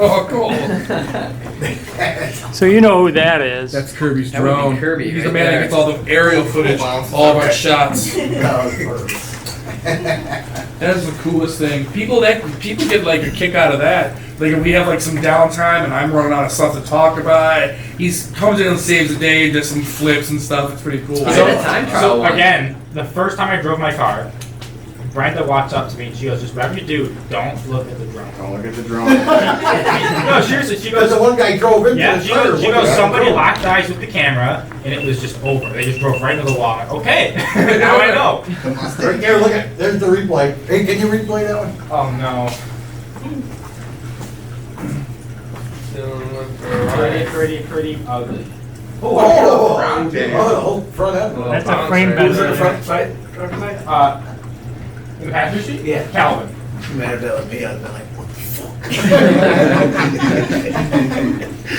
Oh, cool. So you know who that is. That's Kirby's That would be drone. Kirby He's right the man that there. gets all the aerial footage, all of our shots. That was perfect. That is the coolest thing. People get like a kick out of that. Like if we have like some downtime and I'm running out of stuff to talk about, he comes in and saves the day, does some flips and stuff. It's pretty cool. I did a time trial So once. again, the first time I drove my car, Brenda walks up to me and she goes, "Just whatever you do, don't look at the drone." Don't look at the drone. No, seriously, she Because goes. the one guy drove into Yeah, the she trailer. goes, Look at the somebody drone. locked eyes with the camera, and it was just over. They just drove right into the wall. I'm like, okay, now I know. Right there, look at, there's the replay. Hey, can you replay that one? Oh no. Pretty ugly. Oh, round the game. whole front end. That's a frame Who's in the bender. front side? Driver's side? In the passenger seat? Yeah. Calvin. You might have been me, I'd be like, what the fuck?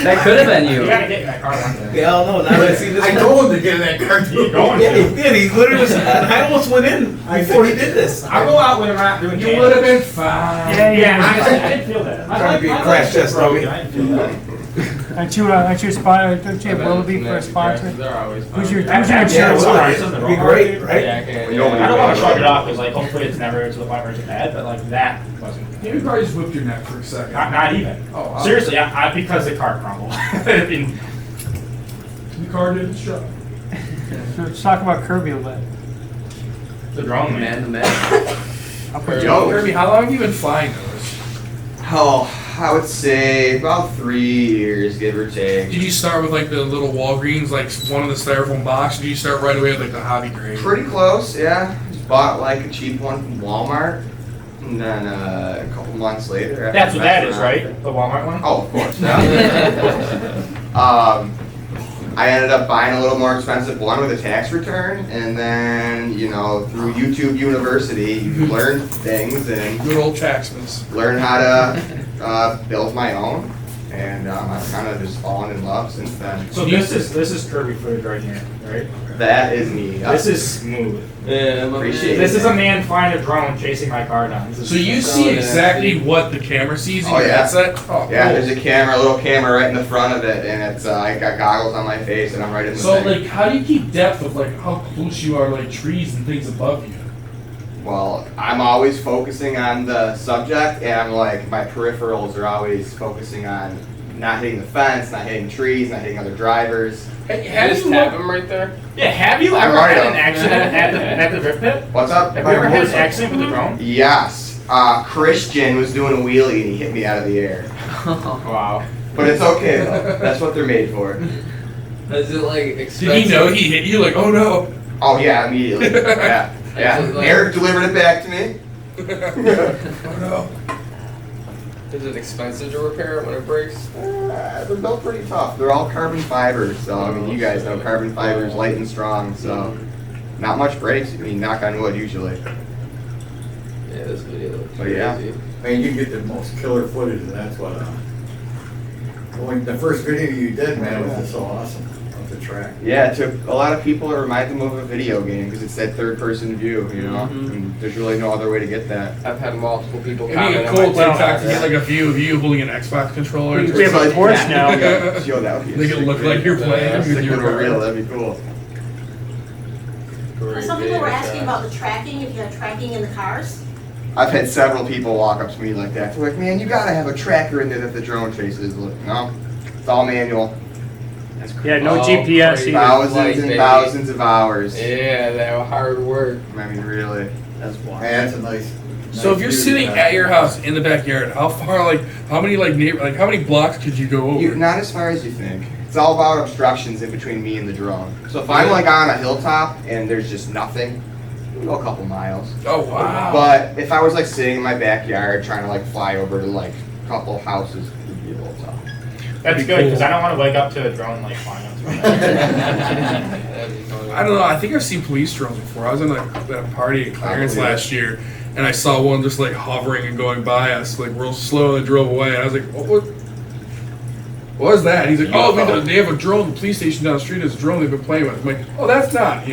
That could have been You you. gotta get in that car one day. Yeah, I don't know, now that I see this. I told him to get in that car too. Keep going. Yeah, he did, he literally was, I almost went in before he did this. I'll go out when I'm not doing You would have been fine. Yeah, honestly, I didn't feel that. Trying to be a crash test dummy. I didn't feel that. Aren't you have Willoughby for a sponsor? They're always Who's your Actually, Yeah, insurance well, sponsor? it'd be great, right? Yeah, I don't want to shrug it off because, like, hopefully it's never to the point where it's bad, but, like, that wasn't. Maybe you probably just whipped your neck for a second. Not even. Oh, wow. Seriously, because the car crumbled. I mean, The car did its job. So let's talk about Kirby a little bit. the drone Man, man. the man. Yo, Kirby, how long have you been flying those? Oh, I would say about 3 years, give or take. Did you start with like the little Walgreens, like one of the styrofoam box? Or did you start right away with like the hobby grade? Pretty close, yeah. Just bought like a cheap one from Walmart, and then a couple months later. after That's what that messing is, around- right? The Walmart one? Oh, of course. Yeah. I ended up buying a little more expensive one with a tax return, and then through YouTube University, you learn things and Good old taxmans. learn how to build my own, and I've kind of just fallen in love since then. So this is Kirby footage right here, right? That is me. This is smooth. Yeah, Appreciate This is a man flying a drone chasing my car down. This is So you see exactly what the camera sees in Oh, your yeah. headset? Oh, Yeah, cool. there's a camera, a little camera right in the front of it, and it's I got goggles on my face, and I'm right in the So thing. like, how do you keep depth of like how close you are, like trees and things above you? Well, I'm always focusing on the subject, and I'm like my peripherals are always focusing on not hitting the fence, not hitting trees, not hitting other drivers. Hey, Just tap him right there. Yeah, have you ever Right had on. an accident at the drift pit? What's up? Have you ever had an accident with a drone? Yes. Christian was doing a wheelie and he hit me out of the air. Wow. But it's okay though. That's what they're made for. Is it like Did expensive? he know he hit you? Like, oh no. Oh yeah, immediately. Yeah. Yeah. Is it like- Eric delivered it back to me. Oh no. Is it expensive to repair it when it breaks? They're built pretty tough. They're all carbon fibers, so I mean, you guys know carbon fibers, light and strong, so not much breaks. I mean, knock on wood usually. Yeah, this video looks But yeah. crazy. Man, you get the most killer footage, and that's what, the first video you did, man, was just so awesome of the track. Yeah, it took a lot of people to remind them of a video game because it's that third-person view, And there's really no other way to get that. I've had multiple people It'd be comment a on cool my TikTok to TikTok. get like a view of you holding an Xbox controller. and We have a just, Porsche now. Yo, that would be a Make it sick look video. like you're playing with Stick your with a reel, car. that'd be cool. Some people were asking about the tracking, if you have tracking in the cars. I've had several people walk up to me like that. They're like, man, you gotta have a tracker in there that the drone chases. Look, no, it's all manual. Yeah, no Oh, GPS crazy. either. Thousands Like, and baby. thousands of hours. Yeah, that was hard work. I mean, really. That's wild. Man, that's a nice. So if you're nice sitting view. at your house in the backyard, how far, like, how many blocks could you go over? Not as far as you think. It's all about obstructions in between me and the drone. So if I'm like on a hilltop and there's just nothing, we'll go a couple miles. Oh wow. But if I was like sitting in my backyard trying to like fly over to like a couple houses, it'd be a little tough. That's good because I don't want to wake up to a drone like flying up to me. I don't know. I think I've seen police drones before. I was in at a party at Clarence last year, and I saw one just like hovering and going by us, like real slow, and drove away. And I was like, what was that? And he's like, oh, they have a drone. The police station down the street has a drone they've been playing with. I'm like, oh, that's not,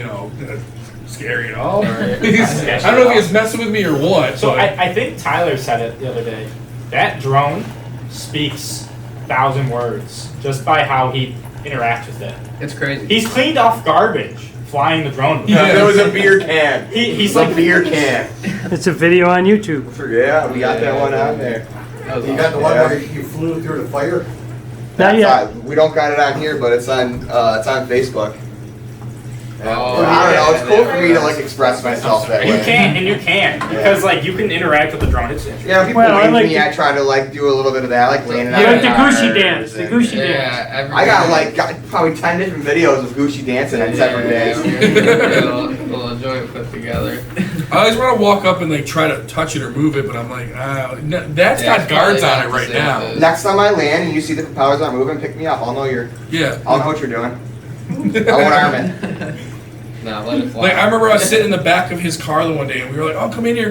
scary at all. I don't know if he was messing with me or what. So but I think Tyler said it the other day. That drone speaks 1,000 words just by how he interacts with it. It's crazy. He's cleaned off garbage flying the drone. Yeah, there was a beer can. He's a like beer can. It's a video on YouTube. Yeah, we got that one on there. You got the one where you flew through the fire? Not yet. We don't got it on here, but it's on Facebook. Oh, I don't know. It's cool for me to express myself that way. You can because you can interact with the drone. It's interesting. Yeah, people wave me. I try to do a little bit of that, landing on like the cars Gushi dance. The and- Gushi dance. Yeah, I got probably 10 different videos of Gushi dancing on separate days. We'll enjoy it put together. I always want to walk up and try to touch it or move it, but I'm like, that's got guards on it right now. Next time I land and you see the propellers aren't moving, pick me up. I'll know I'll know what you're doing. I won't arm it. No, let it fly. I remember I was sitting in the back of his car the one day, and we were like, "Oh, come in here,"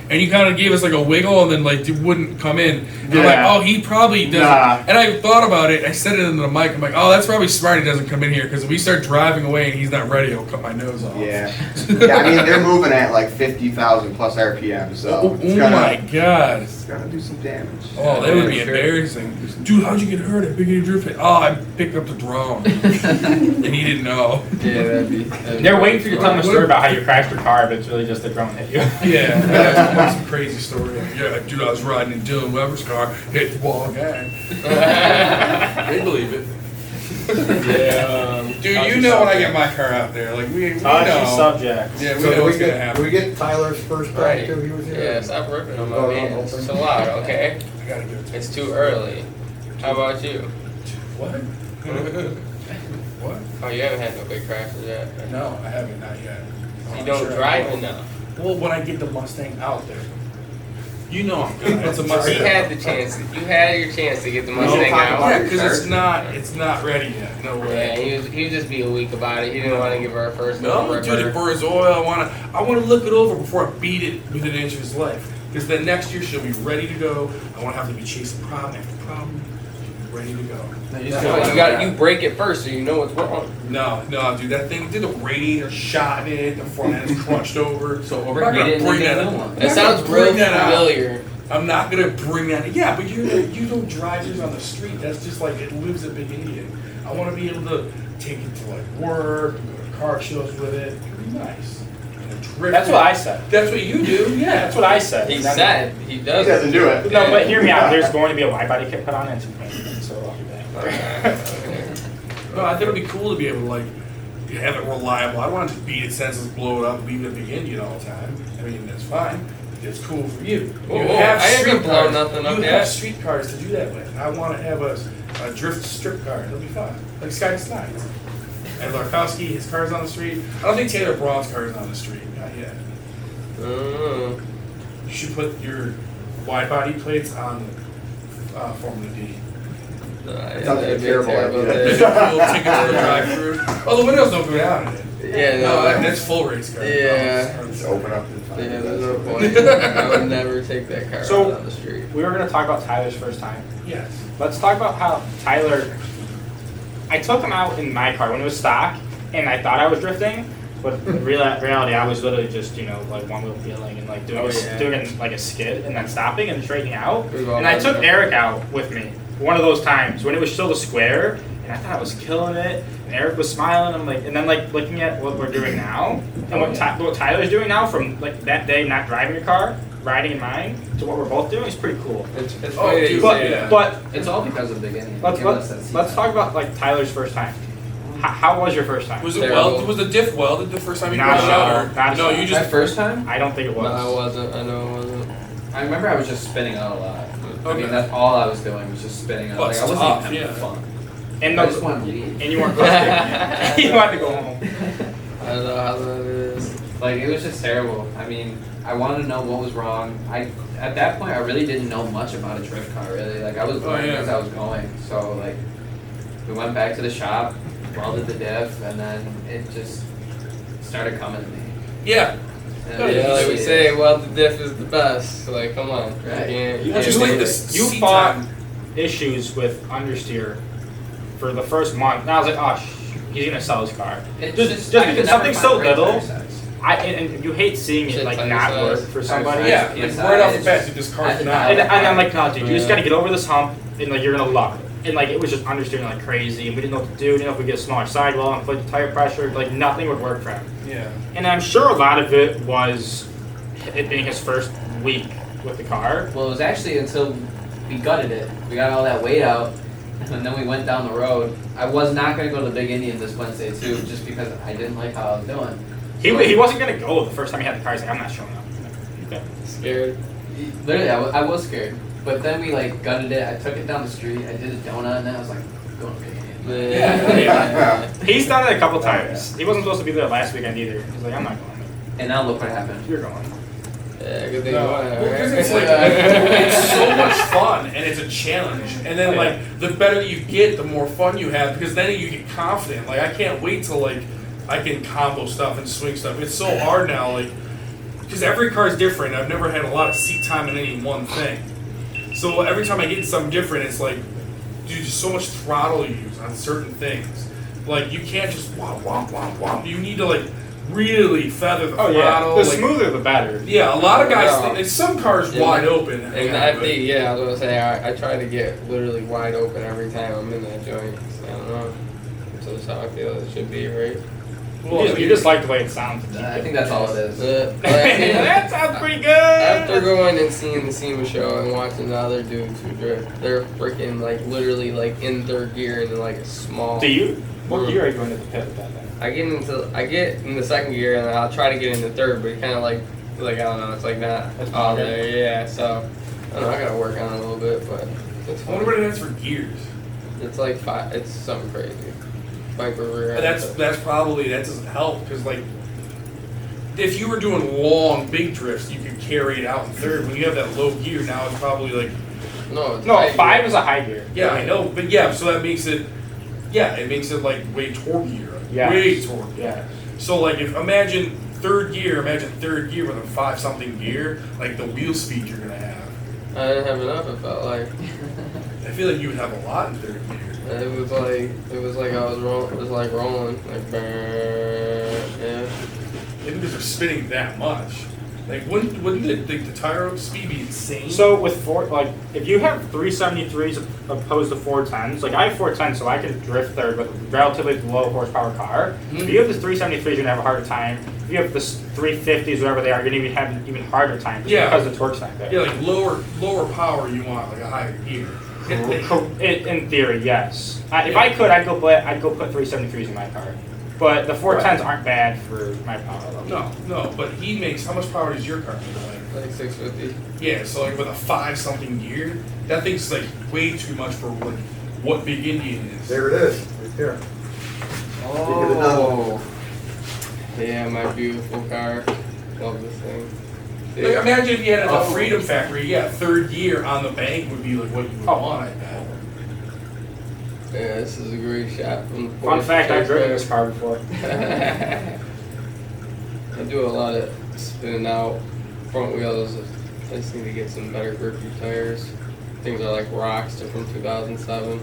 and he kind of gave us a wiggle, and then he wouldn't come in. We're like, "Oh, he probably doesn't." Nah. And I thought about it. I said it into the mic. I'm like, "Oh, that's probably smart. He doesn't come in here because if we start driving away and he's not ready, he'll cut my nose off." Yeah. Yeah, I mean, they're moving at 50,000 plus RPM, so Oh my god. It's gonna do some damage. Oh, that would be embarrassing. Dude, how'd you get hurt at Big Eddie Drift Pit? Oh, I picked up the drone. And he didn't know. Yeah, that'd be They're waiting for you to tell them a story about how you crashed your car, but it's really just a drone hit you. Yeah, that's some crazy story. Yeah, dude, I was riding in Dylan Weber's car, hit the wall again. They believe it. Yeah. Dude, you know when I get my car out there, we know. Subject. Yeah, we So know do what's we gonna get, happen. do we get Tyler's first time Right. too? He was here? Yeah, stop ripping on my Oh, hands. open. It's so loud, okay? I gotta do it. It's too early. How about you? What? What? Oh, you haven't had no big crashes yet. No, I haven't, not yet. You I'm don't sure I drive will. enough. Well, when I get the Mustang out there. You know I'm good. It's a You Mustang. had the chance. You had your chance to get the Mustang Yeah, out. because it's not ready yet. No way. Yeah, he was just being weak about it. He didn't want to give her a first No, ripper. dude, it burns oil. I wanna look it over before I beat it within an inch of his life. Because then next year she'll be ready to go. I won't have to be chasing problem after problem. She'll be ready to go. You break it first so you know what's wrong. No, dude, that thing did the radiator shot in it, the front end's crunched over. So I'm not You gonna didn't bring get that no up. one. I'm That not sounds gonna real bring that out. familiar. I'm not gonna bring that. Yeah, but you don't drive this on the street. That's just it lives at Big Indian. I want to be able to take it to work, go to car shows with it. It'd be nice. And drift That's it. what I said. That's what you do. Yeah, That's what I said. He said he He does. doesn't do it. No, but hear me out. There's going to be a wide body kit put on it in 2 minutes, so I'll be back. No, I think it'd be cool to be able to have it reliable. I don't want to just beat it senseless, blow it up, leave it at Big Indian all the time. I mean, that's fine. It's cool for you. Oh, I haven't street blown cars. nothing up You yet. have street cars to do that with. I want to have a drift strip car. It'll be fun. Like Sky Snides. And Larkowski, his car's on the street. I don't think Taylor Braun's car is on the street. Not yet. You should put your wide body plates on Formula D. That sounds like a terrible idea. There's a little ticket to the drive-through. Oh, the windows don't go down in it. Yeah, No, no. that's full race car. Yeah. Just open up the Yeah, there's no point. I would never take that car So- out on the street. We were going to talk about Tyler's first time. Yes. Let's talk about how Tyler. I took him out in my car when it was stock, and I thought I was drifting, but in reality, I was literally just one wheel peeling and doing a skid and then stopping and straightening out. We've all And I done took that. Eric out with me one of those times when it was still the square, and I thought I was killing it. And Eric was smiling. I'm and then looking at what we're doing now and what Tyler's doing now from that day not driving your car, riding in mine, to what we're both doing is pretty cool. It's Oh, funny that dude, you But say that. but It's all because of the beginning. let's talk about Tyler's first time. How was your first time? Was it Terrible. welded? Was the diff welded the first time you Not got it at all. out? Not at No, all. you My just. first time? I don't think it was. No, I wasn't. I know it wasn't. I remember I was just spinning out a lot. I Okay. mean, that's all I was doing was just spinning out. Well, I it's wasn't tough, even having yeah. fun. And I just wanted to leave. and you weren't listening. You wanted to go home. I don't know how that is. It was just terrible. I mean, I wanted to know what was wrong. At that point, I really didn't know much about a drift car, really. Like, I was learning as I was going. So, like, we went back to the shop, welded the diff, and then it just started coming to me. Yeah. And Yeah, like we say, well, the diff is the best. So, like, come on. Right. You Just can't like do this. it. You seat fought time. issues with understeer for the first month. And I was like, oh, he's gonna sell his car. It Just I could because never something find so the right little, tire size. and you hate seeing it Shit like tire not size. work for somebody. Yeah, Yes, like right off the it's bat, just- dude, this car's I- not. And I'm like, no, dude, you just Yeah. gotta get over this hump, and like you're gonna love it. And like it was just understeering like crazy, and we didn't know what to do. Didn't know if we get a smaller sidewall, and put the tire pressure, like nothing would work for him. Yeah. And I'm sure a lot of it was it being his first week with the car. Well, it was actually until we gutted it. We got all that weight out, and then we went down the road. I was not going to go to the Big Indian this Wednesday, too, just because I didn't like how I was doing. He wasn't gonna go the first time he had the car. He's like, I'm not showing up. Okay. Scared. Literally, I was scared. But then we, like, gutted it. I took it down the street. I did a donut, and then I was like, going to Big Indian. Yeah. He's done it a couple times. He wasn't supposed to be there last weekend either. He's like, I'm not going. And now look what happened. You're going. Yeah, good thing No, you want it, well, 'cause right? it's like it's so much fun and it's a challenge. And then like the better you get, the more fun you have because then you get confident. Like I can't wait till like I can combo stuff and swing stuff. It's so hard now, like because every car is different. I've never had a lot of seat time in any one thing. So every time I get something different, it's like, dude, just so much throttle you use on certain things. Like you can't just womp womp womp womp. You need to like really feather the Oh yeah. throttle. The like, smoother the better. yeah, a lot of guys. Yeah. Think, some cars Yeah. wide open. And the FD, yeah, I was gonna say, I try to get literally wide open every time I'm in that joint. So I don't know. So that's how I feel it should be, right? You just like the way it sounds. I think that's all it is. But I mean, That sounds pretty good. after going and seeing the SEMA show and watching the other dudes who drift, they're freaking like literally like in third gear and like a small. Do you? What gear are you going to the pit with that thing? I get in the second gear and then I'll try to get in the third, but it kind of like I don't know, it's like not That's all good. there. Yeah, so I don't know, I gotta work on it a little bit, but it's I wonder fun. what it is for gears. It's like five. It's something crazy. Viper rear. But that's probably that doesn't help because like if you were doing long big drifts, you could carry it out in third. When you have that low gear, now it's probably like no, it's No, high 5 gear. is a high gear. yeah, I know, but yeah, so that makes it it makes it like way torqueier, Yes. way torqueier. Yeah. So like if imagine third gear with a 5-something gear, like the wheel speed you're gonna have. I didn't have enough. It felt like I feel like you would have a lot in third gear. it was like I was rolling. It was like rolling, like yeah. Maybe because they're spinning that much. Like wouldn't the tire speed be insane? So with if you have 373s opposed to 410s, like I have 410s, so I can drift third with a relatively low horsepower car. Mhm. If you have this 373s, you're gonna have a harder time. If you have this 350s, whatever they are, you're gonna have an even harder time just Yeah. because the torque's not there. yeah, like lower power you want, like a higher gear. In theory, yes. If I could, I'd go put 373s in my car. But the 410s aren't bad for my power level. No, but he makes, how much power does your car make? Like 650. Yeah, so like with a 5-something gear, that thing's like way too much for like what Big Indian is. There it is, right there. Oh. Yeah, my beautiful car. Love this thing. Like imagine if you had it at Oh. the Freedom Factory, third gear on the bank would be like what you would want, I bet. Yeah, this is a great shot from the Fun Porsche fact, I've driven track. this car before. I do a lot of spinning out front wheels. I just need to get some better grippy tires. Things are like rocks. They're from 2007.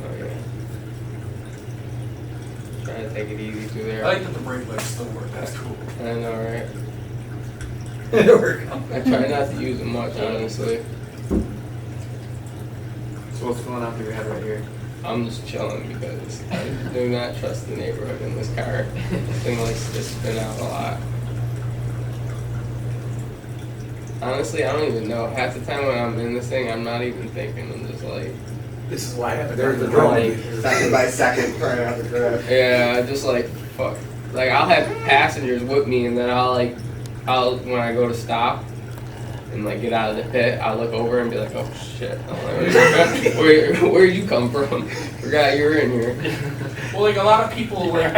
Oh yeah. Trying to take it easy through there. I like that the brake lights still work, that's cool. I know, right? There we go. I try not to use them much, honestly. So what's going on through your head right here? I'm just chilling because I do not trust the neighborhood in this car. This thing likes to spin out a lot. Honestly, I don't even know. Half the time when I'm in this thing, I'm not even thinking. I'm just like, This is why I have There's the drone. Second by second, right out the grab. yeah, just like, fuck. Like, I'll have passengers with me, and then I'll when I go to stop, and like get out of the pit, I look over and be like, oh shit, I'm like, where you come from? Forgot you were in here. Well, like a lot of people, like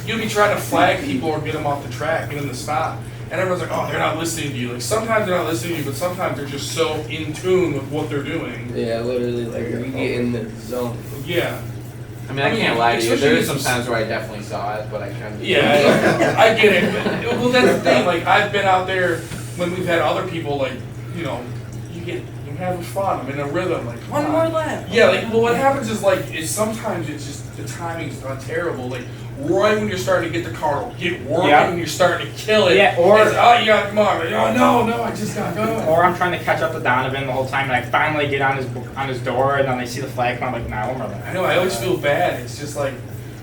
you'll be trying to flag people or get them off the track, get them to stop, and everyone's like, oh, they're not listening to you. Like sometimes they're not listening to you, but sometimes they're just so in tune with what they're doing. Yeah, literally, like we get in the zone. Yeah. I mean, I can't lie to you. especially There's some if- times where I definitely saw it, but I couldn't. Yeah, I get it. But, well, that's the thing. Like I've been out there when we've had other people. Like you having fun. I'm in a rhythm. Like One more lap. yeah. Like well, what happens is sometimes it's just the timing's not terrible. Like right when you're starting to get the car get working, and you're starting to kill it. Yeah, or- it's, oh, you got to come on. Like, oh no, I just got going. Or I'm trying to catch up to Donovan the whole time, and I finally get on his door, and then they see the flag come. I'm like, nah, one more lap. I know. I always feel bad. It's just like,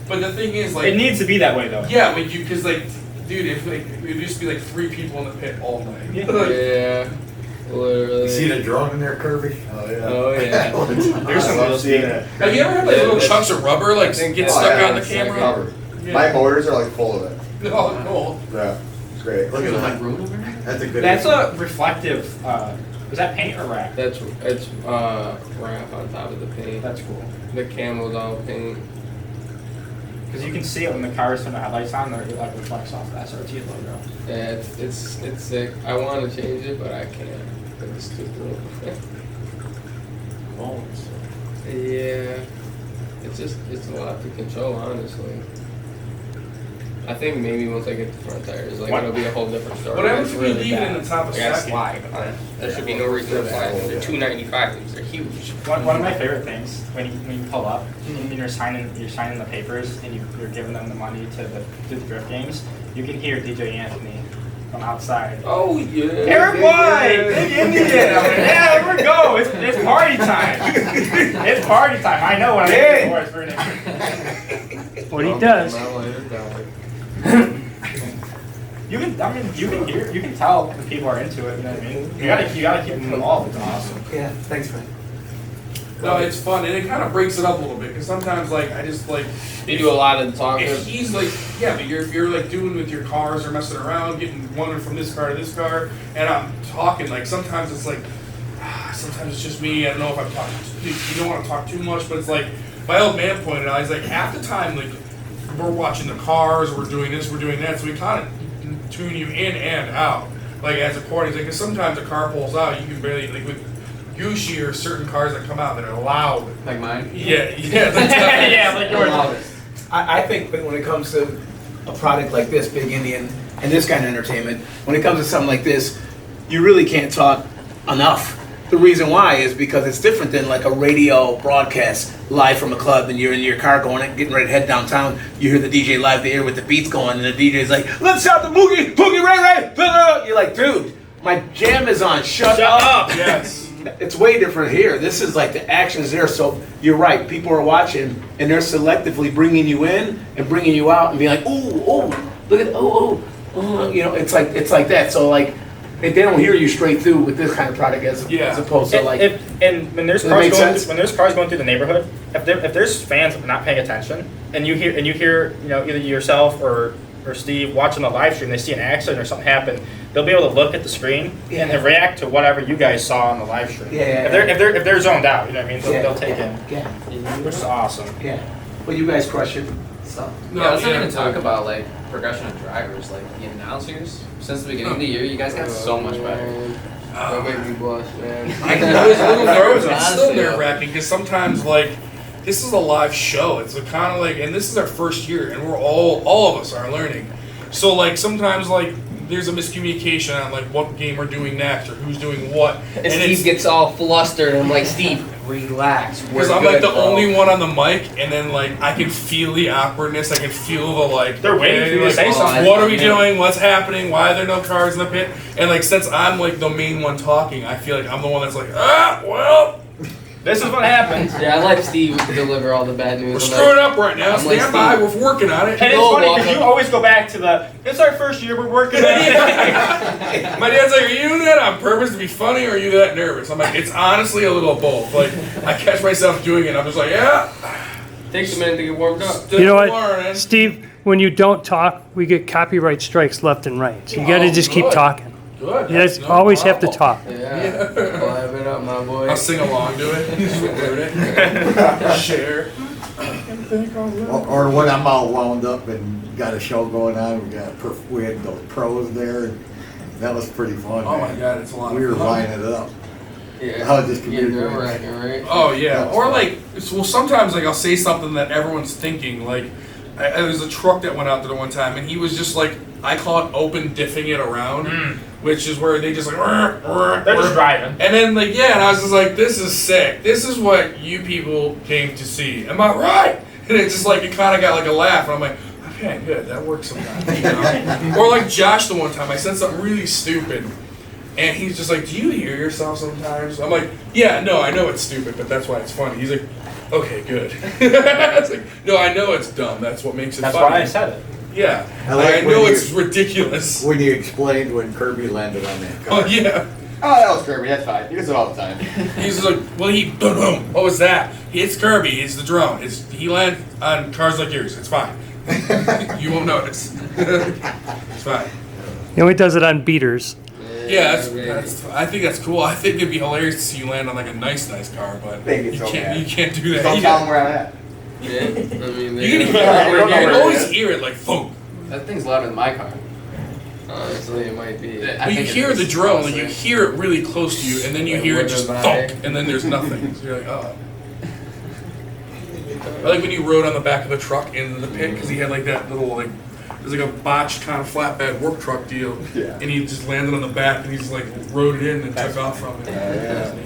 but the thing is, like, It needs to be that way though. yeah, but because like, dude, if like it used to be like 3 people in the pit all night. Yeah. Like, Yeah, literally. You see the drone in there, Kirby? Oh yeah. Oh yeah. There's some I of love those seeing people. it. Have you ever had like little chunks of rubber like get Oh, stuck yeah, on the it's camera? covered. Yeah. My motors are like full of it. Oh, cool. Yeah, it's great. Look at that. Room over here? That's a good. That's a reflective. Is that paint or wrap? It's wrap on top of the paint. That's cool. The camo's all paint. Because you can see it when the cars turn the headlights on, it like reflects off the SRT logo. Yeah, it's sick. I want to change it, but I can't. It's too cool. Yeah, it's a lot to control, honestly. I think maybe once I get the front tires, like What? it'll be a whole different story. What happens It's if you really leave it bad. in the top of I gotta second? slide on it. There should be no reason to slide. They're $2.95. They're huge. One of my favorite things when you pull up and you're signing the papers and you're giving them the money to do the drift games, you can hear DJ Anthony from outside. Oh yeah. Eric White, Big Indian. I'm like, yeah, here we go. It's party time. It's party time. I know when I get the words for it. What he does. You can tell when people are into it. You know what I mean? You gotta keep them involved. It's awesome. Yeah, thanks, man. No, it's fun and it kind of breaks it up a little bit because sometimes like I just like You do a lot of the talking. if he's like yeah, but if you're like doing with your cars or messing around, getting one from this car to this car, and I'm talking like sometimes it's like sometimes it's just me. I don't know if I'm talking. You don't want to talk too much, but it's like my old man pointed out. He's like half the time like we're watching the cars, we're doing this, we're doing that, so we kind of tune you in and out. Like as a party, like 'cause sometimes a car pulls out, you can barely like with Gushi or certain cars that come out that are loud. Like mine? Yeah. Yeah, like yours. I think when it comes to a product like this, Big Indian, and this kind of entertainment, when it comes to something like this, you really can't talk enough. The reason why is because it's different than like a radio broadcast live from a club and you're in your car getting ready to head downtown. You hear the DJ live there with the beats going and the DJ's like, let's shout the boogie, boogie ray ray. You're like, dude, my jam is on, shut up. Yes. It's way different here. This is like the action's there. So you're right. People are watching and they're selectively bringing you in and bringing you out and being like, oh, look at, oh. You know, it's like that. So like, they don't hear you straight through with this kind of product as opposed to like. And when there's Does that make sense? when there's cars going through the neighborhood, if there's fans not paying attention, and you hear either yourself or Steve watching the live stream, they see an accident or something happen, they'll be able to look at the screen and then react to whatever you guys saw on the live stream. Yeah. If they're zoned out, you know what I mean? They'll take in. Yeah. Which is awesome. Yeah. Well, you guys crush it. So, No, let's not yeah. even talk about like progression of drivers, like the announcers. Since the beginning of the year, you guys got so much better. Don't make me blush, man. I was a little nervous. It's still Honestly, nerve wracking because sometimes like this is a live show. It's kind of like, and this is our first year, and we're all of us are learning. So like sometimes like there's a miscommunication on like what game we're doing next or who's doing what, And Steve gets all flustered, and I'm like, Steve, relax. because I'm like the only one on the mic, and then like I can feel the awkwardness. I can feel the like They're waiting for you to like, say something. What are we doing? What's happening? Why are there no cars in the pit? And like since I'm like the main one talking, I feel like I'm the one that's like well. This is what happens. Yeah, I like Steve to deliver all the bad news. We're I'm screwing up right now. I'm like Stand by. Steve. We're working on it. And it's Go, funny because Walker. you always go back to it's our first year, we're working on it. My dad's like, are you doing that on purpose to be funny or are you that nervous? I'm like, it's honestly a little of both. Like, I catch myself doing it. I'm just like, yeah. Takes a minute to get warmed up. Still You know what, learning. Steve? When you don't talk, we get copyright strikes left and right. So you got to Oh, just keep good. talking. Good. You guys No always have to problem. talk. Yeah. Live it up, my boy. I'll sing along to it. Just record it. Share. Or when I'm all wound up and got a show going on, we had those pros there, and that was pretty fun. Oh my man. God, it's a lot We of were fun. lining it up. Yeah. How this Yeah, computer you're works. right. Oh yeah, or like, well, sometimes like I'll say something that everyone's thinking. Like, there was a truck that went out there one time, and he was just like, I call it open diffing it around, which is where they just like, They're just driving. and then like yeah, and I was just like, this is sick. This is what you people came to see. Am I right? And it just like it kind of got like a laugh, and I'm like, okay, good, that works sometimes. You know? Or like Josh, the one time I said something really stupid. And he's just like, do you hear yourself sometimes? I'm like, yeah, no, I know it's stupid, but that's why it's funny. He's like, okay, good. It's like, no, I know it's dumb. That's what makes it That's funny. why I said it. Yeah. I like I when know you- it's ridiculous. When you explained when Kirby landed on that car. Oh, yeah. Oh, that was Kirby. That's fine. He does it all the time. He's just like, well, boom. What was that? It's Kirby. It's the drone. He lands on cars like yours. It's fine. You won't notice. It's fine. He only does it on beaters. Yeah, I think that's cool. I think it'd be hilarious to see you land on like a nice car, but They get you so can't. mad. You can't do that. Just don't tell him where I'm at. Yeah. I mean, You can hear Yeah, it. we don't know You can where it always is. hear it like boom. That thing's louder than my car. honestly, it might be. I But you think it hear is, the drone, like you honestly. hear it really close to you, and then you Like, hear it what just am I? thump, and then there's nothing. So you're like, oh. I like when you rode on the back of the truck in the pit, because he had like that little like, there's like a botched kind of flatbed work truck deal, Yeah. and he just landed on the back, and he just like rode it in and took off from it. That's neat.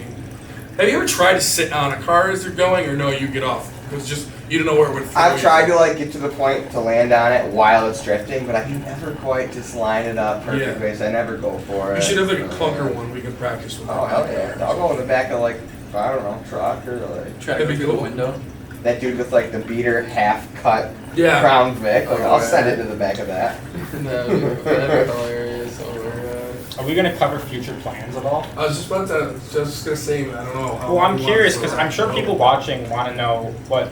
Have you ever tried to sit on a car as they're going, or no, you get off? It's just, you don't know where it would throw I've you. tried to like get to the point to land on it while it's drifting, but I can never quite just line it up perfectly, so I never go for it. You should have like a clunker one we can practice with. Oh hell yeah! I'll go in the back of like, I don't know, truck or like Try That'd to be through the cool. window. that dude with like the beater half cut Yeah. Crown Vic. Like, Oh, I'll yeah. send it to the back of that. That'd be hilarious. Oh my god. Are we gonna cover future plans at all? I was just about to, just gonna say, I don't know. How Well, I'm we curious want because to I'm sure go. people watching want to know what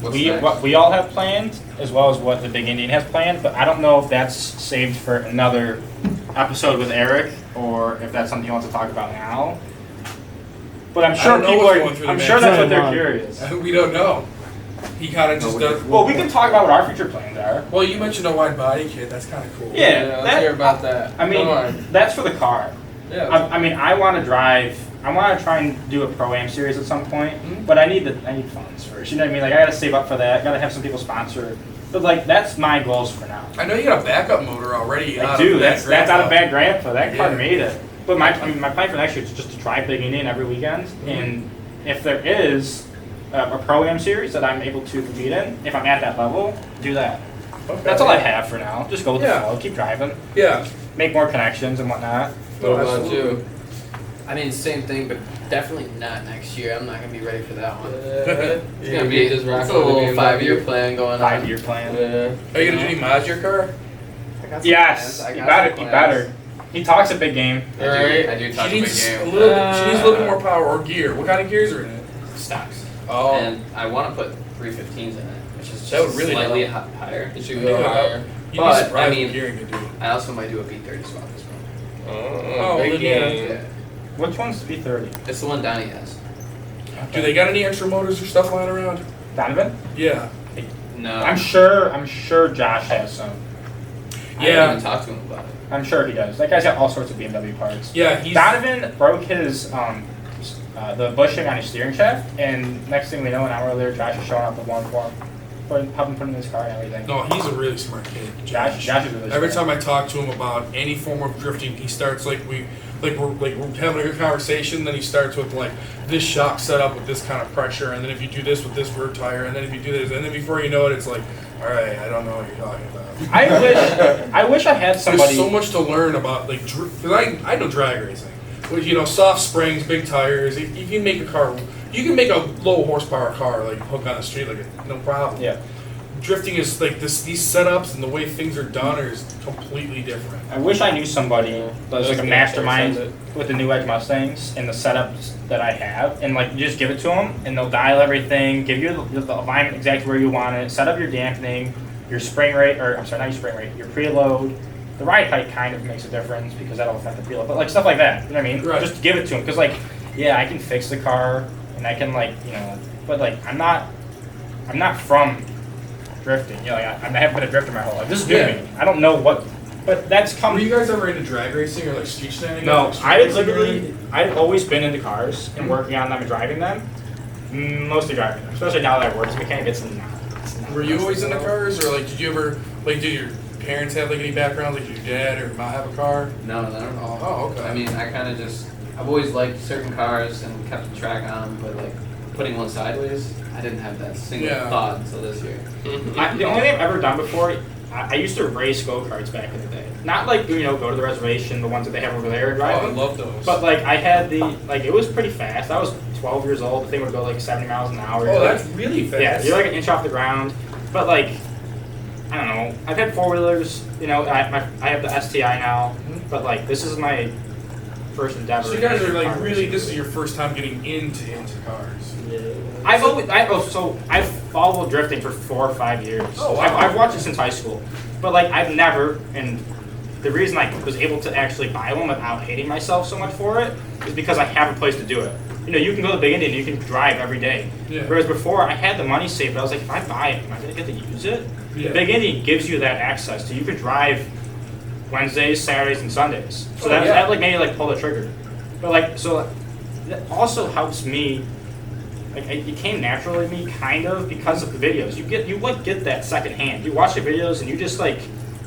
What's we next? all have planned, as well as what the Big Indian has planned. But I don't know if that's saved for another episode with Eric, or if that's something he wants to talk about now. But I'm sure don't know people what's are. going through the I'm man's sure that's what they're mind. curious. We don't know. He kind of just does. Well, we can talk about what our future plans are. Well, you mentioned a wide body kit. That's kind of cool. Yeah, let's that- hear about that. I mean, Come on. that's for the car. Yeah. I mean, I want to drive. I want to try and do a Pro-Am series at some point, but I need funds first. You know what I mean? Like, I got to save up for that. Got to have some people sponsor. But like, that's my goals for now. I know you got a backup motor already. I out do. of That's that out of grandpa. bad grandpa. That car Yeah. made it. But my plan for next year is just to try Big Indian every weekend, and if there is a Pro-Am series that I'm able to compete in, if I'm at that level, do that. Okay. That's all I have for now. Just go with the Yeah. flow. Keep driving. Yeah. Make more connections and whatnot. What about absolutely. you? I mean, same thing, but definitely not next year. I'm not gonna be ready for that one. It's gonna be just rock It's a little on the 5-year BMW. plan going on. 5-year plan. Yeah. Are you gonna do any mods to your car? I got some Yes, plans. I you got better. some You plans. better. He talks a big game. Alright. I do talk She a big needs a game. little. She needs a little bit more power or gear. What kind of gears are in it? Stocks. Oh. And I want to put 315s in it, which is That would just really slightly help. higher. You should go higher. You'd be But, surprised I mean- what gearing could do. I also might do a B30 swap as well. Oh, big then yeah. game. Yeah. Which one's B30? It's the one Donnie has. Do they got any extra motors or stuff lying around? Donovan? Yeah. No. I'm sure Josh has some. I Yeah. haven't even talked to him about it. I'm sure he does. That guy's got all sorts of BMW parts. Yeah. He's. Donovan broke his the bushing on his steering shaft, and next thing we know, an hour later, Josh is showing up with one for him, helping put him in his car and everything. No, he's a really smart kid. Josh is really Every smart. time I talk to him about any form of drifting, he starts we're having a good conversation. Then he starts with like this shock setup with this kind of pressure, and then if you do this with this rear tire, and then if you do this, and then before you know it, it's like, all right, I don't know what you're talking about. I wish I had somebody. There's so much to learn about like because I know drag racing. With, you know, soft springs, big tires. You can make a car. You can make a low horsepower car like hook on the street like no problem. Yeah. Drifting is like this. These setups and the way things are done is completely different. I wish I knew somebody that was like a Yeah, mastermind send with the new Edge Mustangs and the setups that I have, and like you just give it to them, and they'll dial everything, give you the alignment exactly where you want it, set up your dampening, your spring rate, or I'm sorry, not your spring rate, your preload, the ride height kind of makes a difference because that'll affect the feel. But like stuff like that, you know what I mean? Right. Just give it to him because like, yeah, I can fix the car and I can like, you know, but like I'm not from drifting. You know, like I haven't been a drifter my whole life. This is new to me. I don't know what, but that's Were coming. you guys ever into drag racing or like street standing? No, Like, street I racing or literally, anything? I've always been into cars and working on them and driving them. Mostly driving them, especially now that I work as a mechanic. It's not. Were you always into cars, or like did you ever like did your parents have like any background? Like did your dad or mom have a car? No, not at all. Oh, okay. I mean, I kind of just, I've always liked certain cars and kept the track on them, but like putting one sideways, I didn't have that single Yeah. thought until this year. The only thing I've ever done before, I used to race go-karts back in the day. Not like, you know, go to the reservation, the ones that they have over there and Oh, drive I them. love those. But like I had it was pretty fast. I was 12 years old. The thing would go like 70 miles an hour. oh, You're that's like, really fast. yeah, you're like an inch off the ground. But like, I don't know. I've had four-wheelers. You know, I have the STI now. But like, this is my first endeavor. So you guys are in like car really. racing. This is your first time getting into cars. I've followed drifting for 4 or 5 years. Oh, wow. I've watched it since high school, but like I've never, and the reason I was able to actually buy one without hating myself so much for it is because I have a place to do it. You know, you can go to Big Indian, you can drive every day. Yeah. Whereas before, I had the money saved, but I was like, if I buy it, am I gonna get to use it? Yeah. Big Indian gives you that access to. You can drive Wednesdays, Saturdays, and Sundays. So Oh, that, yeah. that like made me like pull the trigger. But like, so that also helps me. Like it came naturally to me, kind of, because of the videos. You like get that second hand. You watch the videos and you just like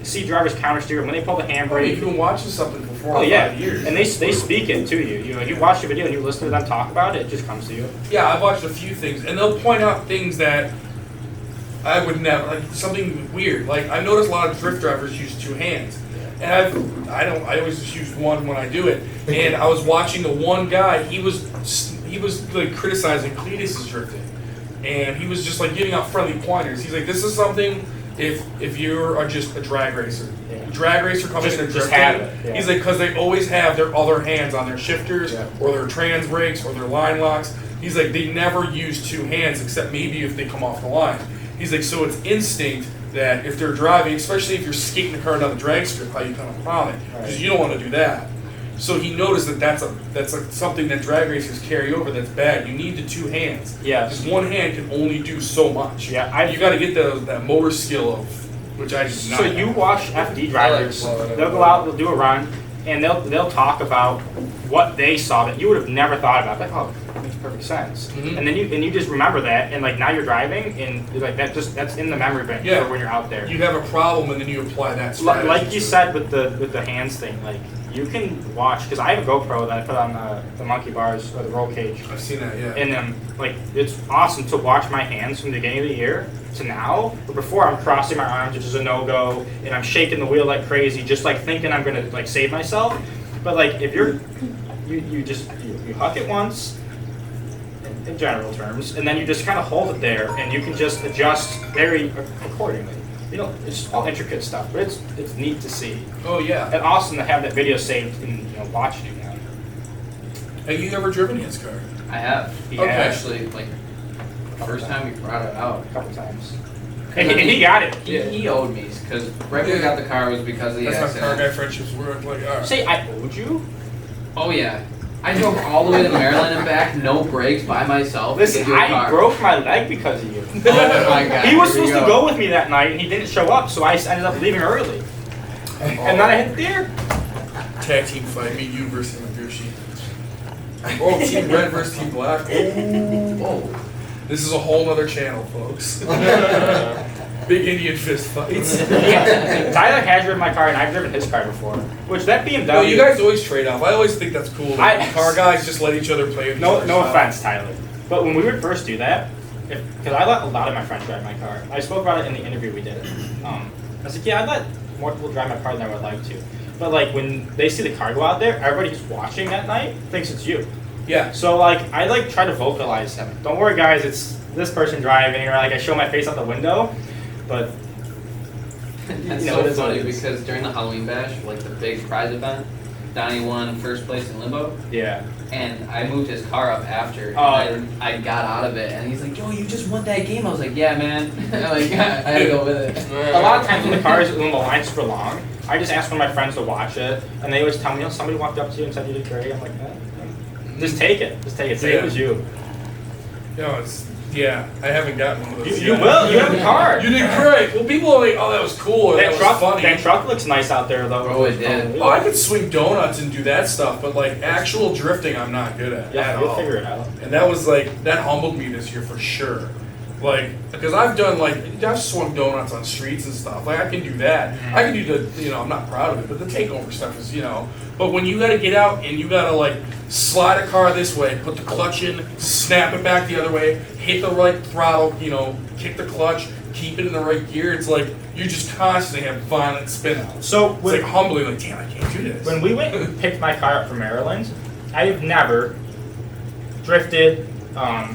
see drivers counter steer when they pull the Oh, handbrake. you've been watching something for 4 Oh or yeah, 5 years. and they speak it to you. You know, you watch the video and you listen to them talk about it. It just comes to you. Yeah, I've watched a few things, and they'll point out things that I would never, like something weird. Like I noticed a lot of drift drivers use 2 hands, and I always just use one when I do it. And I was watching the one guy, he was like criticizing Cletus's drifting, and he was just like giving out friendly pointers. He's like, this is something if you are just a drag racer. Yeah. Drag racer comes Just- in and just drifting. have it, yeah. He's like, because they always have their other hands on their shifters Yeah. or their trans brakes or their line locks. He's like, they never use 2 hands except maybe if they come off the line. He's like, so it's instinct that if they're driving, especially if you're skating the car down the drag strip, how you come upon it, because Right. you don't want to do that. So he noticed that that's something that drag racers carry over that's bad. You need the 2 hands. Yeah. Because one hand can only do so much. Yeah, you got to get that motor skill of, which I just not. So you watch FD drivers, I like they'll go out, they'll do a run, and they'll talk about what they saw that you would have never thought about. Like, oh, that makes perfect sense. Mhm. And then you just remember that, and like now you're driving, and you're like that's in the memory bank Yeah. for when you're out there. You have a problem and then you apply that Li- strategy. Like you to it. said with the hands thing, like you can watch because I have a GoPro that I put on the monkey bars or the roll cage. I've seen that, yeah. And like it's awesome to watch my hands from the beginning of the year to now. But before I'm crossing my arms, which is a no-go, and I'm shaking the wheel like crazy, just like thinking I'm gonna like save myself. But like if you huck it once, in general terms, and then you just kind of hold it there, and you can just adjust very accordingly. You know, it's all intricate stuff, but it's neat to see Oh, yeah. and awesome to have that video saved and watching it again. Have you ever driven his car? I have. He Okay. actually, like, the first time we brought it out, A couple times. And he got it. he owed me, because right when we got the car was because of the That's how car accident. guy friendships work. Like, all right. Say I owed you? Oh yeah. I drove all the way to Maryland and back, no brakes, by myself to Listen, get you a I car. broke my leg because of you. Oh my god. He was here we supposed to go with me that night, and he didn't show up, so I ended up leaving early. And then I hit the deer. Tag team fight, me, you versus Gushi. Oh, Team Red versus Team Black. Oh. This is a whole nother channel, folks. Big Indian fist fights. Yeah. Tyler has driven my car, and I've driven his car before. Which that BMW. No, you guys always trade off. I always think that's cool. I- Car guys just let each other play with each No, other's no stuff. offense, Tyler. But when we would first do that, because I let a lot of my friends drive my car. I spoke about it in the interview we did. I was like, yeah, I let more people drive my car than I would like to. But like when they see the car go out there, everybody who's watching that night thinks it's you. Yeah. So like I like try to vocalize him. Don't worry, guys, it's this person driving, or like I show my face out the window. But That's you know, it so is what funny it is. because during the Halloween bash, like the big prize event, Donnie won first place in limbo, yeah, and I moved his car up after, Oh. and I got out of it, and he's like, "Yo, you just won that game." I was like, "Yeah, man." Like I had to go with it. a lot of times when the car is when the line's super long, I just asked one of my friends to watch it, and they always tell me, somebody walked up to you and said you did great. I'm like, just take it. Just take it. Say it was you. No, yeah, I haven't gotten one of those. You yet. will. You have a car. You did great. Well, people are like, oh, that was cool. Or, that was funny. That truck looks nice out there, though. Oh, it did. Oh, I could swing donuts and do that stuff, but like actual drifting, I'm not good at. Yeah, at we'll all. figure it out. And that was like, that humbled me this year for sure. Like, because I've swung donuts on streets and stuff. Like, I can do that. I can do the, I'm not proud of it, but the takeover stuff is, But when you got to get out and you got to like slide a car this way, put the clutch in, snap it back the other way, hit the right throttle, kick the clutch, keep it in the right gear. It's like you just constantly have violent spin outs. So it's like humbling. Like, damn, I can't do this. When we went and picked my car up from Maryland, I have never drifted,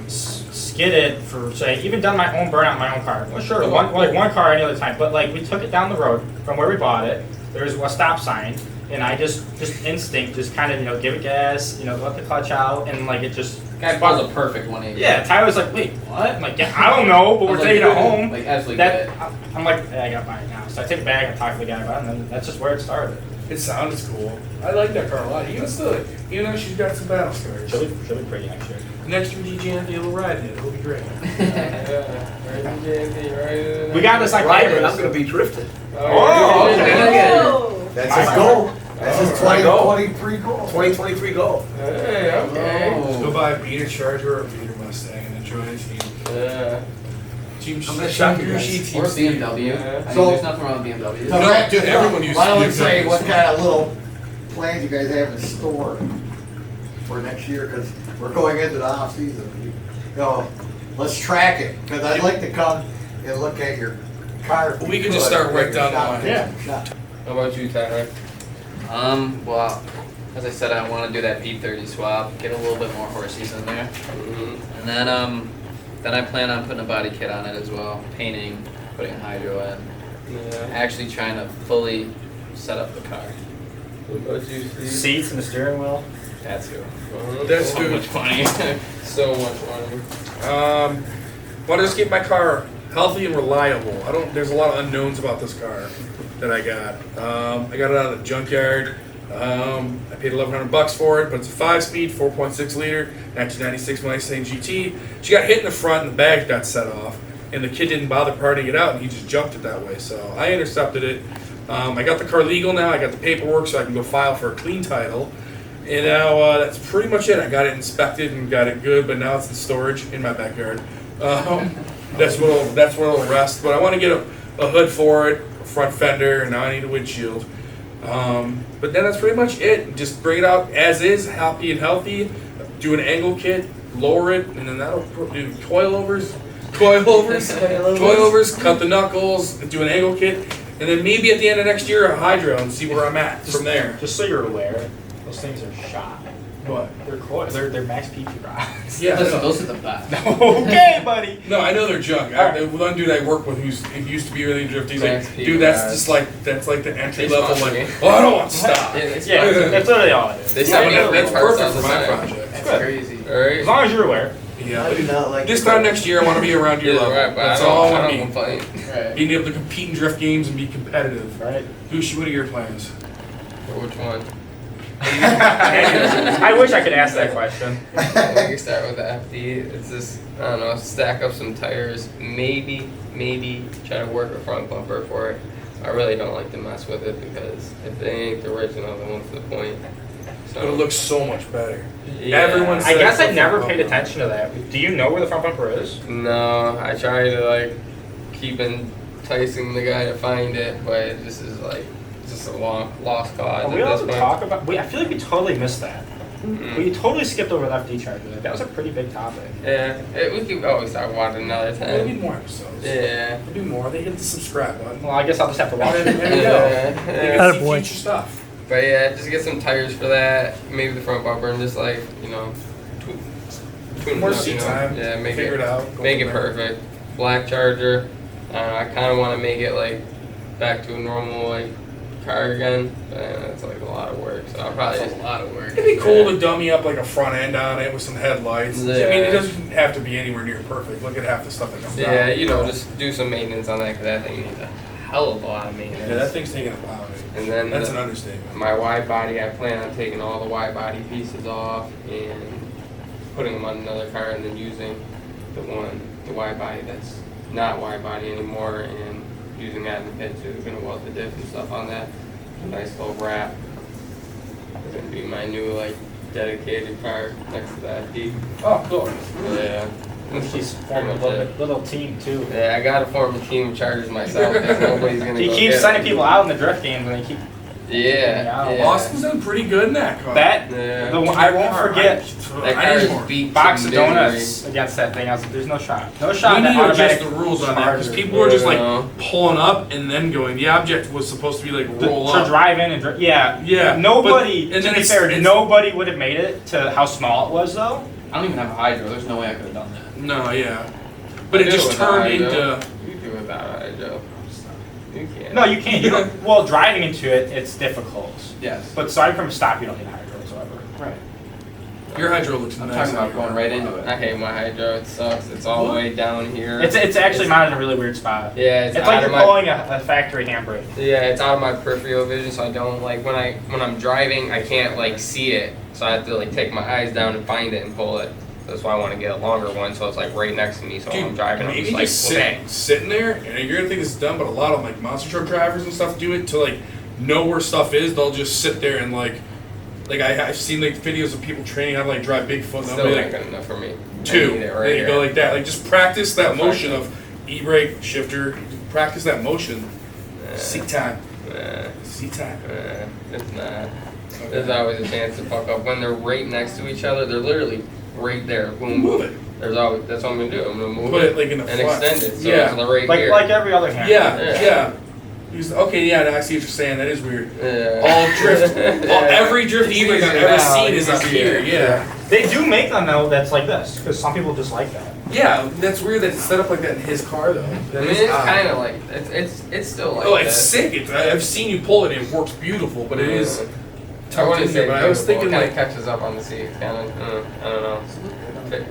skidded for say, even done my own burnout in my own car. Well, sure, one car any other time, but like we took it down the road from where we bought it. There's a stop sign, and I just instinct, just kind of give it gas, let the clutch out, and like it just. Guy was a perfect 180. Yeah, Tyler's like, wait, what? I'm like, yeah, I don't know, but we're taking it home. Like, absolutely. I'm like, yeah, I gotta buy it now. So I take it back and talk to the guy about it, and then that's just where it started. It sounds cool. I like that car a lot. Even though she's got some battle scars. She'll be pretty next year. Next year, DJ Anthony will ride it. It'll be great. We got this like Ryder, I'm gonna be drifting. Oh, Oh. That's his goal. That's his 2023 goal. 2023 goal. Hey, okay. Let's go buy a beater Charger or a beater Mustang and enjoy the team. Yeah. Team I'm gonna shock you guys. Team Or Steve. BMW. Yeah. I mean, So- there's nothing wrong with BMW. So back to everyone uses why don't we say BMWs. what kind of little plans you guys have in store for next year? Because we're going into the off season. Let's track it. Because I'd like to come and look at your car. if We you could just start right down the Shop, line. take some shots. How about you, Tyler? Well, as I said, I want to do that V30 swap, get a little bit more horses in there, and then I plan on putting a body kit on it as well, painting, putting hydro in, Yeah. actually trying to fully set up the car. What about you, Steve? seats and the steering wheel. That's who. That's So good. much funny. So much money. Want to just keep my car healthy and reliable. There's a lot of unknowns about this car that I got. I got it out of the junkyard. I paid $1,100 for it, but it's a 5-speed, 4.6 liter, 1996 Mustang GT. She got hit in the front and the bag got set off, and the kid didn't bother parting it out, and he just jumped it that way. So I intercepted it. I got the car legal now. I got the paperwork, so I can go file for a clean title. And now that's pretty much it. I got it inspected and got it good, but now it's in storage in my backyard. That's where it'll rest. But I want to get a hood for it, a front fender, and now I need a windshield. But then that's pretty much it. Just bring it out as is, happy and healthy. Do an angle kit, lower it, and then that'll do coilovers, cut the knuckles, do an angle kit, and then maybe at the end of next year a hydro and see where I'm at from there. Just so you're aware, those things are shot. What? They're coil. They're max PP rods. Yeah. Listen, No. those are the best. Okay, buddy. No, I know they're junk. The one dude I work with who used to be really drifty, he's like, Max dude, that's PPRs. just like the entry They level. sponsor Like, me. oh, I don't want to stop. Yeah, that's Yeah, that's literally all it is. They Yeah, sell me that's parts perfect all for the my time. project. That's Good. crazy. Alright. As long as you're aware. Yeah, I do not like this the- time next year I want to be around your level. Right, but That's I don't, all I I want don't to be. complain. Right. Being able to compete in drift games and be competitive. Right. Gushi, what are your plans? Which one? I wish I could ask that question. I can start with the FD. It's just, I don't know, stack up some tires. Maybe try to work a front bumper for it. I really don't like to mess with it because if they ain't the original, then what's the point? So, It looks so much better. yeah. Everyone I guess I says never the paid front attention to that. Do you know where the front bumper is? No, I try to like keep enticing the guy to find it, but it just is like just a lost cause Are we at allowed this to point. talk about? I feel like we totally missed that. Mm-mm. We totally skipped over the FD charger. That was a pretty big topic. Yeah, we could always talk about it another We'll time. need more episodes. Yeah. We'll do more. They hit the subscribe button. Well, I guess I'll just have to watch There it. you go. They Yeah. can see Attaboy. future stuff. But yeah, just get some tires for that, maybe the front bumper, and just like, tune More it up, seat time. Yeah, make Figure it out. Go make it from there. perfect. Black Charger. I kind of want to make it like back to a normal like car again, but it's like a lot of work. So I'll probably That's just a lot of work. It'd be cool to dummy up like a front end on it with some headlights. I mean, Yeah. it doesn't have to be anywhere near perfect. Look at half the stuff that comes yeah, out. just do some maintenance on that because that thing needs a hell of a lot of maintenance. Yeah, that thing's taking a pounding. And then That's an understatement. my wide body, I plan on taking all the wide body pieces off and putting them on another car, and then using the wide body that's not wide body anymore, and using that in the pit too. Gonna weld the diff and stuff on that. A nice little wrap. It's gonna be my new like dedicated car next to that P. Oh, cool. Yeah. He's forming a little team too. Yeah, I gotta form a team of chargers myself because nobody's gonna He go keeps get sending it. people out in the drift games, and they keep. Yeah. Austin's done pretty good in that car. That Yeah. the one, I won't forget. That car I need is more. beat Box to of misery. donuts against that thing. I was like, there's no shot. No shot. We That need to automatic adjust the rules on that because charger. people were just like Yeah. pulling up and then going. The object was supposed to be like roll to up. drive in and yeah. Yeah, Nobody. but- and to then be it's- fair, it's- nobody would have made it to how small it was though. I don't even have a hydro. There's no way I could have done that. No, yeah, but it Do just without turned it, into. though. You do without it, Joe. You can't. No, you can't. You don't. Well, driving into it, it's difficult. Yes. But starting from a stop, you don't need a hydro whatsoever. Right. Your hydro looks I'm nice. talking about going right into I it. hate my hydro. It sucks. It's all the way down here. It's actually mounted in a really weird spot. Yeah, It's out like of you're my- pulling a factory handbrake. Yeah, it's out of my peripheral vision, so I don't like when I'm driving, I can't like see it, so I have to like take my eyes down and find it and pull it. That's why I want to get a longer one, so it's like right next to me. So when I'm driving, I'm maybe just like, just well, dang. sitting there, and you're gonna think it's dumb, but a lot of like monster truck drivers and stuff do it to like know where stuff is. They'll just sit there and like I've seen like videos of people training how to like drive Bigfoot. And Still they'll be not like good enough for me. I two, need it right then you here. go like that. Like just practice that Perfect. motion of e-brake, shifter. Practice that motion. Nah, Seat time. nah, Seat time. nah, it's not. There's always a chance to fuck up when they're right next to each other. They're literally right there. Boom, Move boom. it. There's always that's what I'm gonna do. I'm gonna move Put it like in the and front. extend it. So Yeah. it's right here. Like every other hand. Yeah, Yeah. yeah. Okay, yeah, I see what you're saying. That is weird. Yeah. All drift, Yeah. every drift It's e-brake I've easier ever now, seen it's is up easier. here. Yeah. They do make them though that's like this because some people just like that. Yeah, that's weird that it's set up like that in his car though. I That mean, is it's odd. kind of like it's still like Oh, it's this. sick. I've seen you pull it and it works beautiful, but it is I tucked wouldn't in say there. But I was beautiful. thinking It like, kind of catches up on the seat. Kind of. I don't know.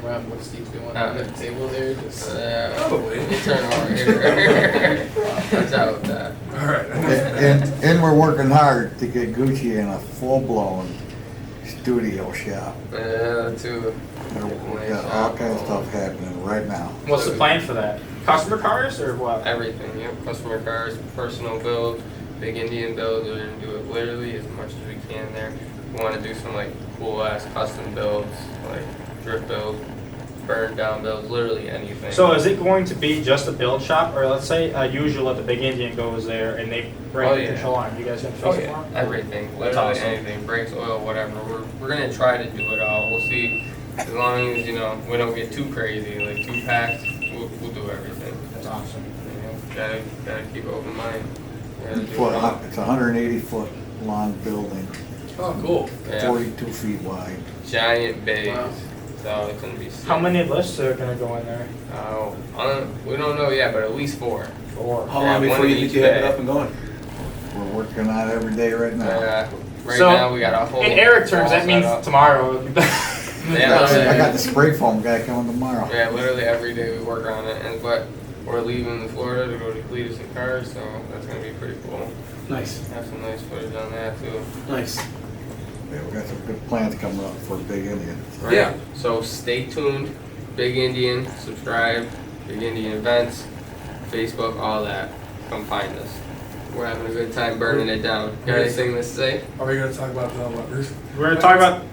Around what Steve's doing Uh, on the table there, just probably. You turn over here. Watch out with that. All right. And we're working hard to get Gucci in a full-blown studio shop. Yeah, too. We got all kinds of stuff happening right now. What's the plan for that? Customer cars or what? Everything. Yep. Customer cars, personal build, big Indian builds. We're gonna do it literally as much as we can there. We want to do some like cool ass custom builds, like drift builds, burn down builds, literally anything. So is it going to be just a build shop, or let's say usual that the big Indian goes there and they bring Oh, the yeah. control on? You guys gonna fix Oh it yeah, for 'em? everything, That's literally awesome. anything, brakes, oil, whatever. We're gonna try to do it all. We'll see. As long as we don't get too crazy, like too packed, we'll do everything. That's awesome. Gotta keep open mind. Gotta do it all. It's a 180-foot long building, Oh, cool. Yeah. 42 feet wide. Giant bays. Wow. So it's gonna be sick. How many lists are gonna go in there? We don't know yet, but at least 4. 4. How Yeah, long before one you in think each you have it bay. up and going? We're working on it every day right now. Right So, now we got a whole. In Eric terms, that wall means set up. tomorrow. Yeah, I got the spray foam guy coming tomorrow. Yeah, literally every day we work on it, but we're leaving Florida to go to Cletus and Cars, so that's gonna be pretty cool. Nice, Have some nice footage on that too. nice. Yeah, we got some good plans coming up for Big Indian. Right? Yeah. So stay tuned. Big Indian, subscribe. Big Indian events, Facebook, all that. Come find us. We're having a good time burning it down. Got anything to say? Are we gonna talk about the Letters? We're gonna talk about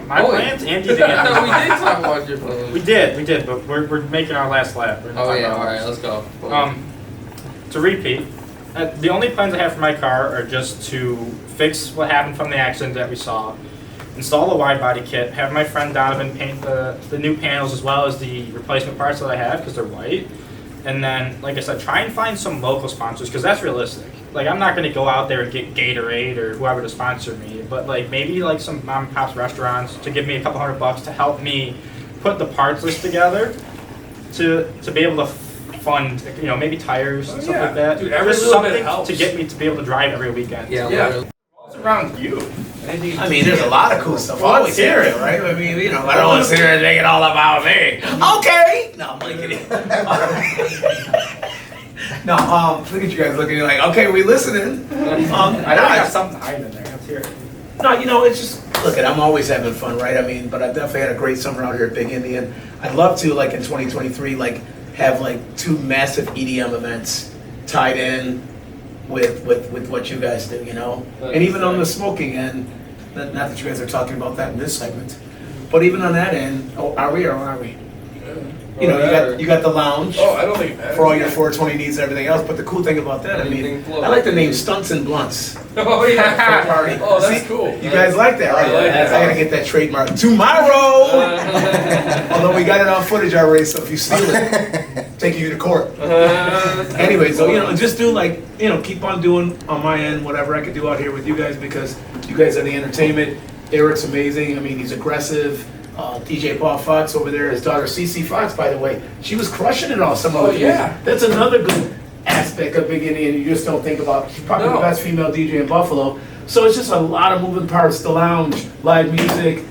my Oh, plans and I thought we DJ's. did talk about your plans. We did, but we're making our last lap. We're gonna Oh talk yeah, about alright, ours. let's go. To repeat, the only plans I have for my car are just to fix what happened from the accident that we saw, install the wide body kit, have my friend Donovan paint the new panels as well as the replacement parts that I have because they're white, and then, like I said, try and find some local sponsors because that's realistic. Like, I'm not going to go out there and get Gatorade or whoever to sponsor me, but like maybe like some mom and pop's restaurants to give me a couple $100 to help me put the parts list together to be able to fund, maybe tires and stuff yeah. like that. Dude, every Just little bit something helps. to get me to be able to drive every weekend. Yeah, Yeah. literally. What's around you? I mean, there's a lot of cool stuff. Well, Always let's hear here, it. right? I mean, I don't want to sit here and make it all about me. Okay. No, I'm only kidding. No, look at you guys looking like, okay, we listening. I know I got something to hide in there. Let's hear it. No, you know, it's just, look, I'm always having fun, right? I mean, but I definitely had a great summer out here at Big Indian. I'd love to, like, in 2023, like, have, like, 2 massive EDM events tied in with what you guys do, you know? And even on the smoking end, not that you guys are talking about that in this segment, but even on that end, are we or aren't we? You know, you got the lounge. Oh, I don't think it matters. For all your 420 needs and everything else. But the cool thing about that, I mean, I like the name Stunts and Blunts. Oh, yeah. Party. Oh, that's See? cool. You guys like that, right? I like that. I gotta get that trademark tomorrow. Although we got it on footage already, so if you steal it, taking you to court. Anyway, so you know, just do like, you know, keep on doing on my end whatever I could do out here with you guys because you guys are the entertainment. Eric's amazing. I mean, he's aggressive. DJ Paul Fox over there, his daughter Cece Fox, by the way, she was crushing it all summer. Oh, yeah. That's another good aspect of Big Indian you just don't think about. She's probably the best female DJ in Buffalo. So it's just a lot of moving parts. The lounge, live music,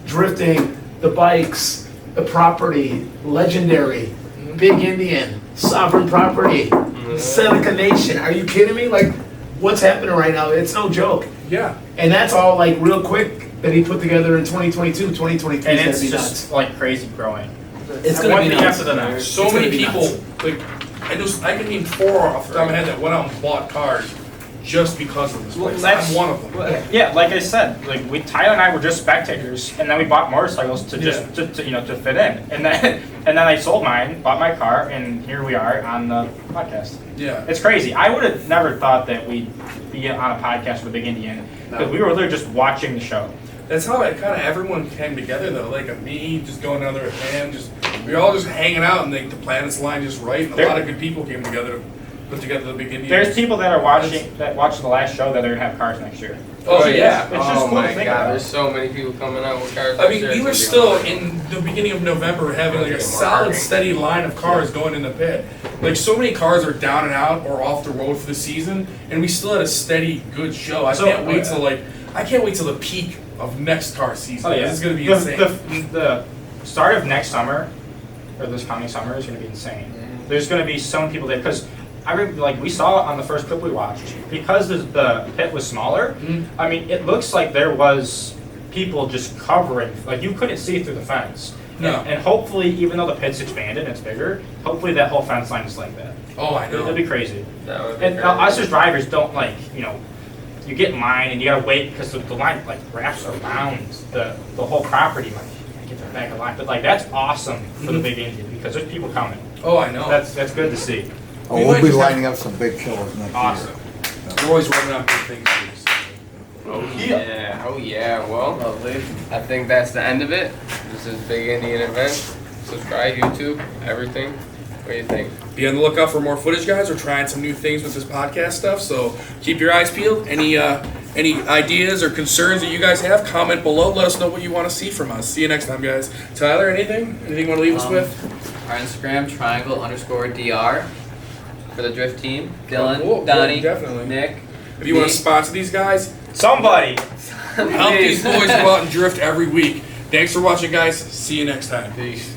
drifting, the bikes, the property, legendary, Big Indian, sovereign property, Seneca Nation. Are you kidding me? Like, what's happening right now? It's no joke. Yeah. And that's all like real quick that he put together in 2022, 2023. And it's be just nuts. like crazy growing. It's gonna One be thing nuts. after the next. So It's many gonna be people, like, I can name 4 off the top of my head that went out and bought cars just because of this Well, place. that's- I'm one of them. Yeah, like I said, like Tyler and I were just spectators, and then we bought motorcycles to just to you know to fit in, and then I sold mine, bought my car, and here we are on the podcast. Yeah. It's crazy. I would have never thought that we'd be on a podcast with Big Indian because we were literally just watching the show. That's how it kind of everyone came together though. Like me, just going down there with him, we were all just hanging out, and like the planets aligned just right, and a lot of good people came together to put together the Big Indian. There's people that are watching the last show that are gonna have cars next year. Oh yeah. It's just cool to think about. There's so many people coming out with cars. I mean, we were still in the beginning of November having like a solid, steady line of cars going in the pit. Like so many cars are down and out or off the road for the season, and we still had a steady, good show. I can't wait till the peak of next car season. Oh yeah, This is gonna be the, insane. The start of next summer, or this coming summer, is gonna be insane. There's gonna be so many people there because I remember, like we saw on the first clip we watched, because the pit was smaller. I mean, it looks like there was people just covering, like you couldn't see through the fence. No. And hopefully, even though the pit's expanded and it's bigger, hopefully that whole fence line is like that. Oh, I know. It'd be crazy. That would be And crazy. us as drivers don't like, you know, you get in line and you gotta wait because the line like wraps around the whole property. Like, I get to the back of the line, but like that's awesome for the Big Indian because there's people coming. Oh, I know. That's good to see. Oh, We we'll might be just have- lining up some big shows next Awesome. year. We're always running out good things. Oh yeah. Well, Lovely. I think that's the end of it. This is Big Indian Event. Subscribe, YouTube, everything. What do you think? Be on the lookout for more footage, guys. We're trying some new things with this podcast stuff, so keep your eyes peeled. Any ideas or concerns that you guys have, comment below. Let us know what you want to see from us. See you next time, guys. Tyler, anything? Anything you want to leave us with? Our Instagram, triangle_DR for the drift team. Dylan, Cool, Donnie, definitely. Nick. If you want to sponsor these guys, Somebody. help these boys go out and drift every week. Thanks for watching, guys. See you next time. Peace.